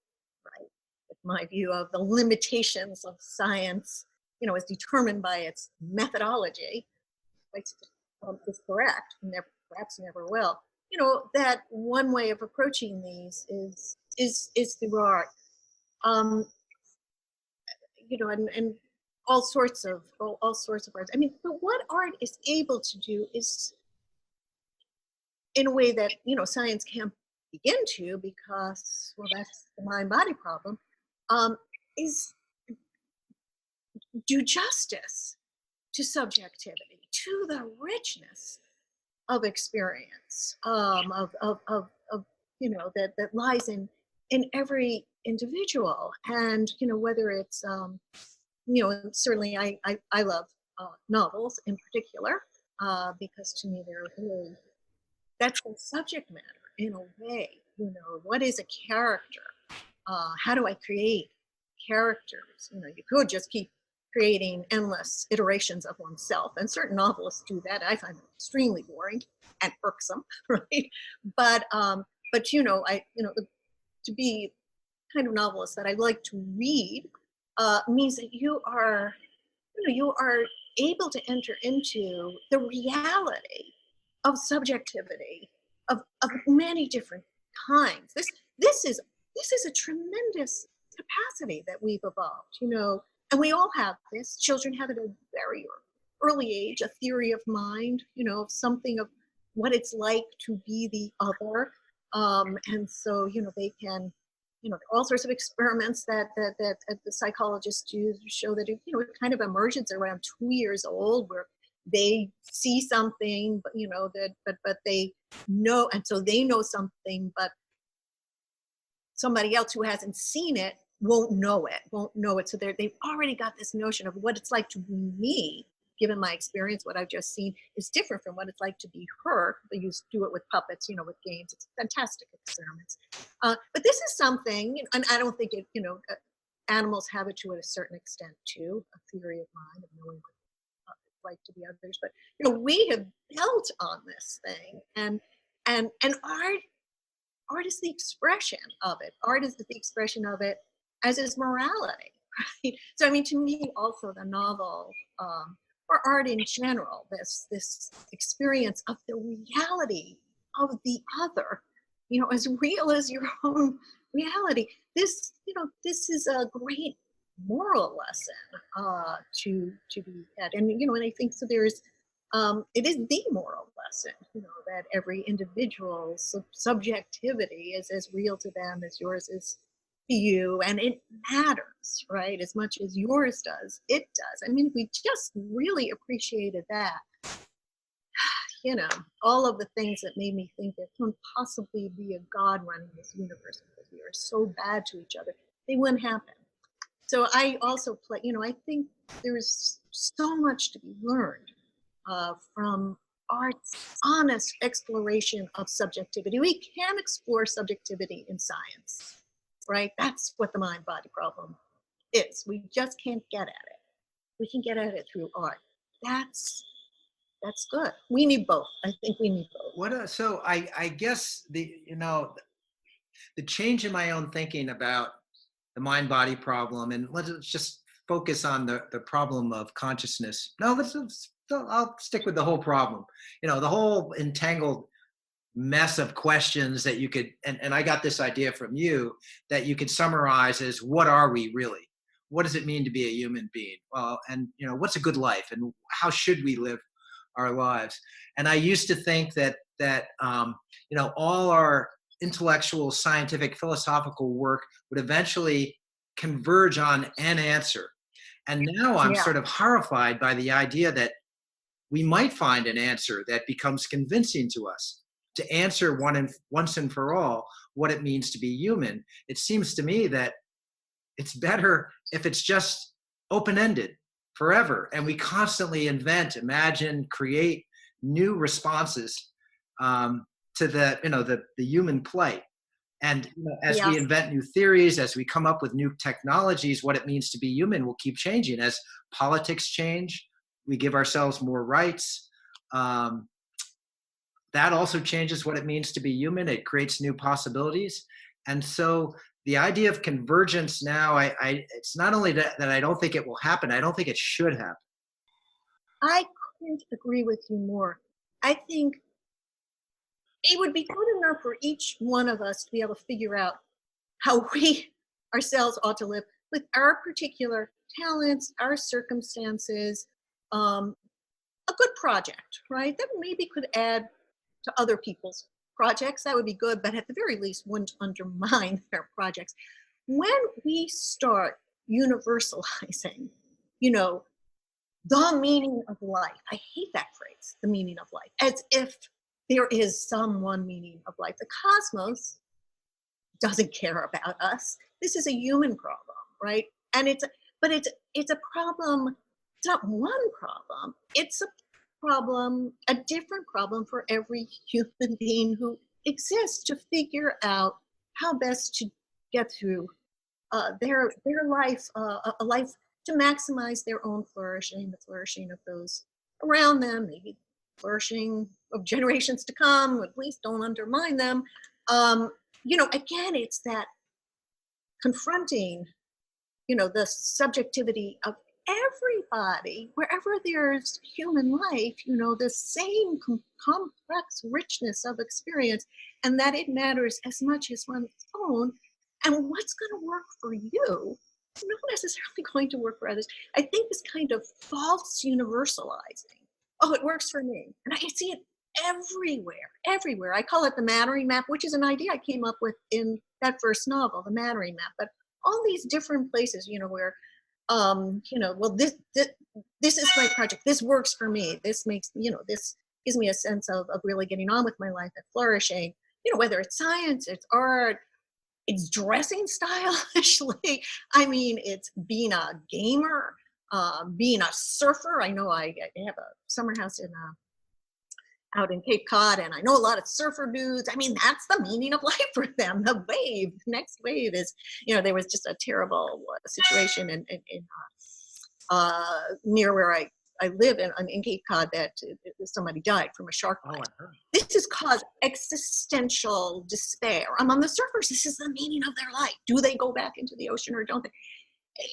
right? With my view of the limitations of science, is determined by its methodology, which is correct, perhaps never will. That one way of approaching these is through art. And all sorts of arts. I mean, but what art is able to do is, in a way that science can't begin to, because, well, that's the mind-body problem, is do justice to subjectivity, to the richness of experience, that lies in every individual. And whether it's certainly I love novels in particular, because to me they're really, that's the subject matter in a way. What is a character? How do I create characters? You could just keep creating endless iterations of oneself, and certain novelists do that. I find them extremely boring and irksome, right? But to be kind of novelist that I like to read means that you are able to enter into the reality of subjectivity of many different kinds. This is a tremendous capacity that we've evolved, and we all have this. Children have at a very early age a theory of mind, of something of what it's like to be the other, and so they can. All sorts of experiments that the psychologists do show that it kind of emerges around 2 years old, where they see something, but they know, and so they know something, but somebody else who hasn't seen it won't know it. So they've already got this notion of what it's like to be me, given my experience. What I've just seen is different from what it's like to be her. They do it with puppets, with games. It's fantastic experiments. But this is something, and I don't think it, animals have it to a certain extent too, a theory of mind of knowing what it's like to be others. But we have built on this thing, and art is the expression of it. Art is the expression of it, as is morality, right? So I mean, to me, also the novel, or art in general, this experience of the reality of the other, as real as your own reality. This is a great moral lesson to be had, and and I think so. There's it is the moral lesson, that every individual's subjectivity is as real to them as yours is to you, and it matters, right? As much as yours does, it does. I mean, if we just really appreciated that, all of the things that made me think there couldn't possibly be a God running this universe because we are so bad to each other, they wouldn't happen. So I also I think there's so much to be learned from art's honest exploration of subjectivity. We can explore subjectivity in science, right? That's what the mind-body problem is. We just can't get at it. We can get at it through art. That's good. We need both. I think we need both. So I guess the change in my own thinking about the mind-body problem, and let's just focus on the problem of consciousness. No, I'll stick with the whole problem. The whole entangled mess of questions that you could, and I got this idea from you, that you could summarize as, what are we really? What does it mean to be a human being? Well, and what's a good life, and how should we live our lives? And I used to think that all our intellectual, scientific, philosophical work would eventually converge on an answer. And now I'm sort of horrified by the idea that we might find an answer that becomes convincing to us, to answer once and for all what it means to be human. It seems to me that it's better if it's just open-ended forever, and we constantly invent, imagine, create new responses to the human plight. And as we invent new theories, as we come up with new technologies, what it means to be human will keep changing. As politics change, we give ourselves more rights. That also changes what it means to be human. It creates new possibilities. And so the idea of convergence now, it's not only that I don't think it will happen, I don't think it should happen. I couldn't agree with you more. I think it would be good enough for each one of us to be able to figure out how we ourselves ought to live with our particular talents, our circumstances, a good project, right? That maybe could add to other people's projects. That would be good, but at the very least wouldn't undermine their projects. When we start universalizing, the meaning of life, I hate that phrase, the meaning of life, as if there is some one meaning of life. The cosmos doesn't care about us. This is a human problem, right? And it's a problem. It's not one problem. It's a problem, a different problem for every human being who exists, to figure out how best to get through their life, a life to maximize their own flourishing, the flourishing of those around them, maybe flourishing of generations to come. At least don't undermine them. Again, it's that confronting, the subjectivity of everybody, wherever there's human life, the same complex richness of experience, and that it matters as much as one's own. And what's going to work for you is not necessarily going to work for others. I think this kind of false universalizing, oh, it works for me. And I see it everywhere. I call it the Mattering Map, which is an idea I came up with in that first novel, the Mattering Map. But all these different places, where well, this is my project. This works for me. This makes, this gives me a sense of really getting on with my life and flourishing, whether it's science, it's art, it's dressing stylishly. I mean, it's being a gamer, being a surfer. I know I have a summer house out in Cape Cod, and I know a lot of surfer dudes. I mean, that's the meaning of life for them. The wave, the next wave is, there was just a terrible situation in near where I live in Cape Cod that somebody died from a shark bite. This has caused existential despair among the surfers. This is the meaning of their life. Do they go back into the ocean or don't they?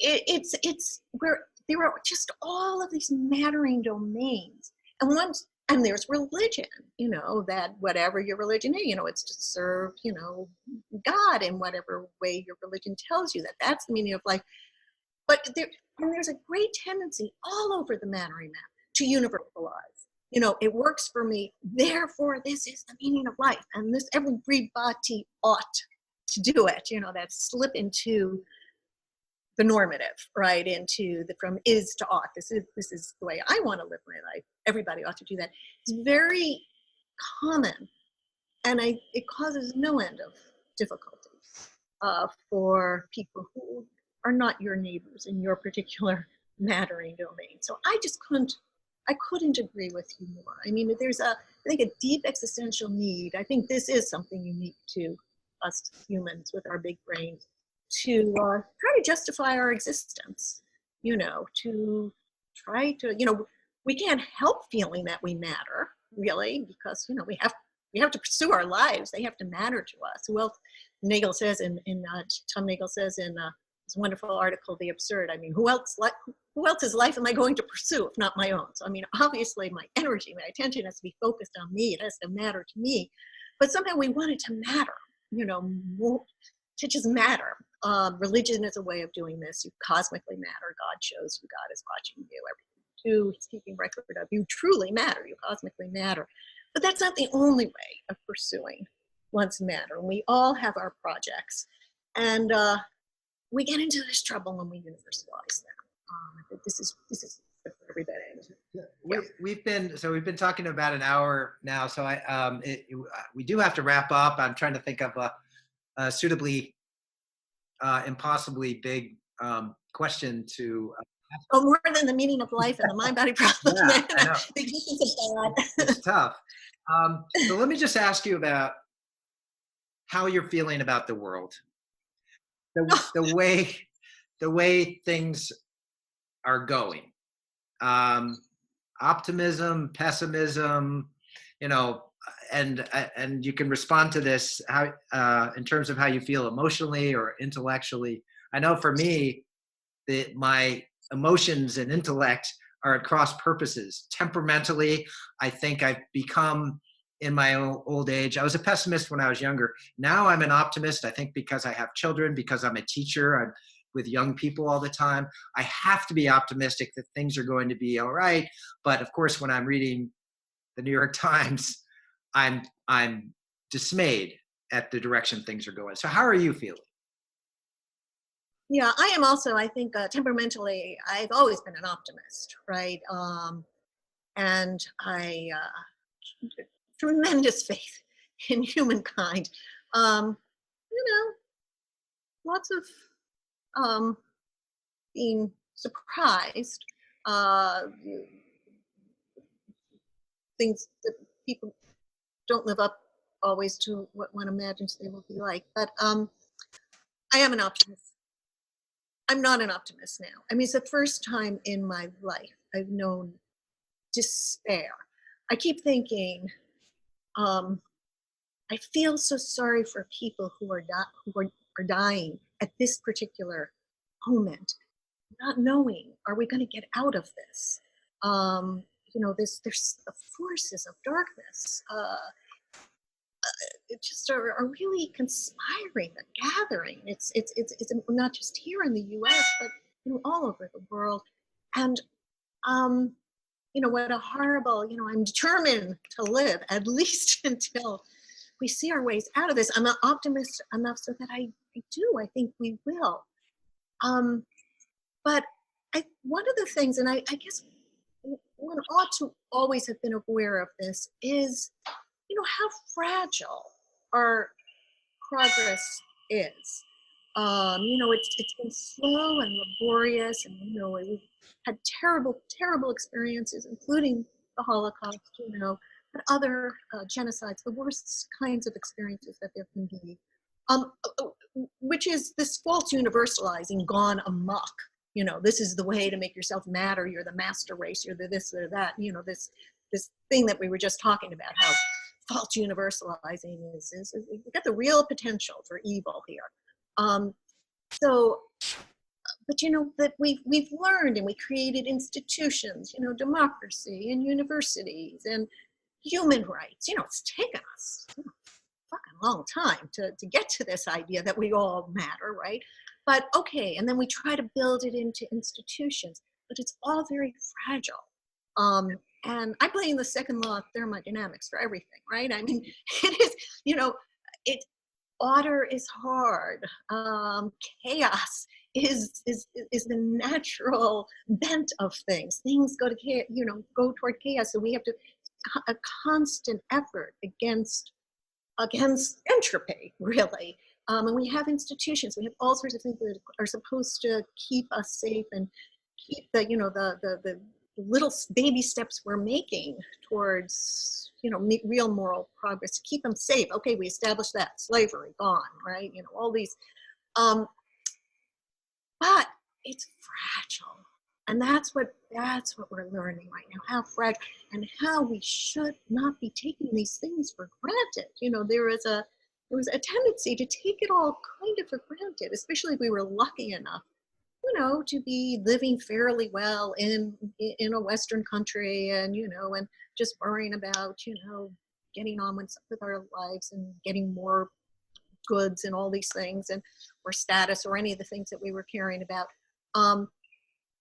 It's where there are just all of these mattering domains. And there's religion, that whatever your religion is, it's to serve, God in whatever way your religion tells you that's the meaning of life. But there's a great tendency all over the Mattering Map to universalize. It works for me, therefore this is the meaning of life. And this, everybody ought to do it, that slip into the normative, right? Into the from is to ought. This is the way I want to live my life. Everybody ought to do that. It's very common, and it causes no end of difficulties for people who are not your neighbors in your particular mattering domain. So I couldn't agree with you more. I mean, there's I think a deep existential need. I think this is something unique to us humans with our big brains, to try to justify our existence, to try to, we can't help feeling that we matter, really, because, we have to pursue our lives. They have to matter to us. Tom Nagel says in his wonderful article, The Absurd, I mean, who else's life am I going to pursue if not my own? So, I mean, obviously my energy, my attention has to be focused on me. It has to matter to me. but somehow we want it to matter, more, to just matter. Religion is a way of doing this. You cosmically matter. God shows you. God is watching you. Everything you do, He's keeping record of. You truly matter. You cosmically matter. But that's not the only way of pursuing one's matter. We all have our projects, and we get into this trouble when we universalize them. This is for everybody. We've been talking about an hour now, so we do have to wrap up. I'm trying to think of a suitably impossibly big question to more than the meaning of life and the mind-body problem. Yeah, I know. The existence of God. It's tough. So let me just ask you about how you're feeling about the world, the way things are going. Optimism, pessimism, and you can respond to this how in terms of how you feel emotionally or intellectually. I know for me, my emotions and intellect are at cross purposes. Temperamentally, I think I've become, in my old age, I was a pessimist when I was younger. Now I'm an optimist, I think, because I have children, because I'm a teacher. I'm with young people all the time. I have to be optimistic that things are going to be all right. But of course, when I'm reading the New York Times, I'm dismayed at the direction things are going. So how are you feeling? Yeah, I am also, I think, temperamentally, I've always been an optimist, right? And I tremendous faith in humankind. Lots of being surprised, things that people don't live up always to what one imagines they will be like. But I am an optimist. I'm not an optimist now. I mean, it's the first time in my life I've known despair. I keep thinking, I feel so sorry for people who are dying at this particular moment, not knowing, are we going to get out of this? There's the forces of darkness. It just are really conspiring, gathering. It's not just here in the U.S., but all over the world. And what a horrible. I'm determined to live at least until we see our ways out of this. I'm an optimist enough so that I think we will. But one of the things, and I guess one ought to always have been aware of this, is how fragile our progress is. It's been slow and laborious, and we've had terrible experiences, including the Holocaust, and other genocides, the worst kinds of experiences that there can be, which is this false universalizing gone amok. This is the way to make yourself matter. You're the master race. You're the this or that. This thing that we were just talking about, how false universalizing is you got the real potential for evil here. But that we've learned, and we created institutions, democracy and universities and human rights. It's taken us a fucking long time to get to this idea that we all matter, right? But okay, and then we try to build it into institutions, but it's all very fragile. And I blame the second law of thermodynamics for everything, right? I mean, it is, order is hard. Chaos is the natural bent of things. Things go to go toward chaos. So we have to a constant effort against entropy, really. And we have institutions. We have all sorts of things that are supposed to keep us safe and keep the little baby steps we're making towards real moral progress, to keep them safe. Okay, we established that. Slavery gone, right? All these, but it's fragile, and that's what we're learning right now, how fragile, and how we should not be taking these things for granted. There was a tendency to take it all kind of for granted, especially if we were lucky enough to be living fairly well in a Western country, and and just worrying about getting on with our lives and getting more goods and all these things, and or status or any of the things that we were caring about, and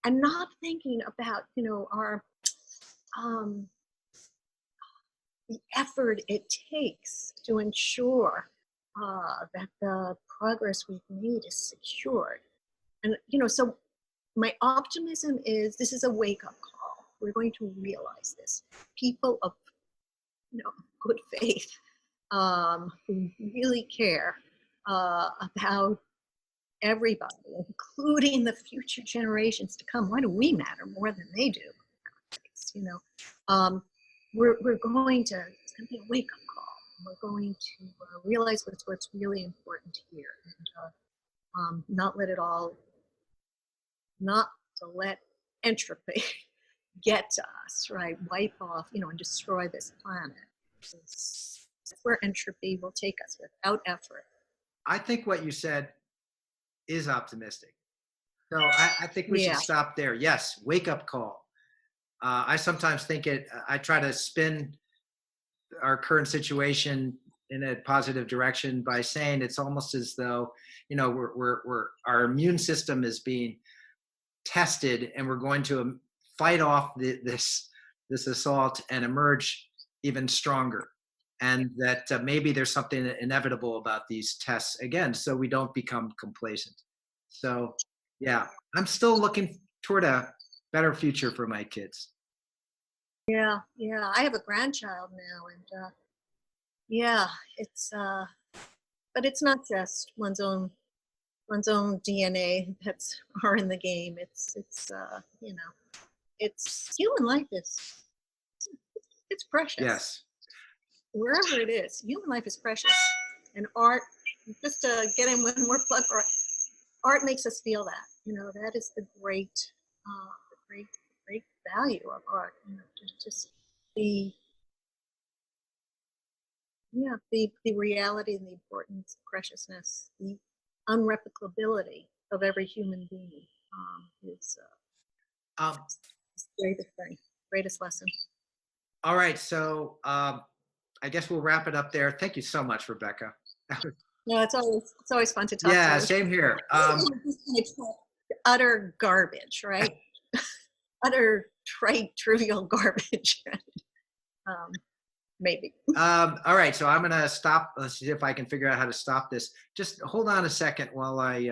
not thinking about, you know, our the effort it takes to ensure that the progress we've made is secured. And, you know, so my optimism is this is a wake-up call. We're going to realize this. People of, you know, good faith, who really care about everybody, including the future generations to come. Why do we matter more than they do? You know, we're going to, it's going to be a wake-up call. We're going to realize what's really important here, and not let entropy get to us, right? Wipe off, you know, and destroy this planet. That's where entropy will take us without effort. I think what you said is optimistic. So I think we should stop there. Yes, wake up call. I sometimes think I try to spin our current situation in a positive direction by saying it's almost as though, you know, our immune system is being tested, and we're going to fight off this assault and emerge even stronger. And that maybe there's something inevitable about these tests again, so we don't become complacent. So yeah, I'm still looking toward a better future for my kids. Yeah. I have a grandchild now, and yeah, it's but it's not just one's own DNA that's are in the game. It's you know, it's human life it's precious. Yes. Wherever it is, human life is precious, and art. Just to get in one more plug for art, makes us feel that. You know, that is the great value of art. You know, just the reality and the importance, preciousness, the unreplicability of every human being is the greatest thing, greatest lesson. All right, so I guess we'll wrap it up there. Thank you so much, Rebecca. No, it's always fun to talk. Yeah, to you. Same here. Utter garbage, right? Utter trite, trivial garbage. Maybe. All right, so I'm gonna stop. Let's see if I can figure out how to stop this. Just hold on a second while I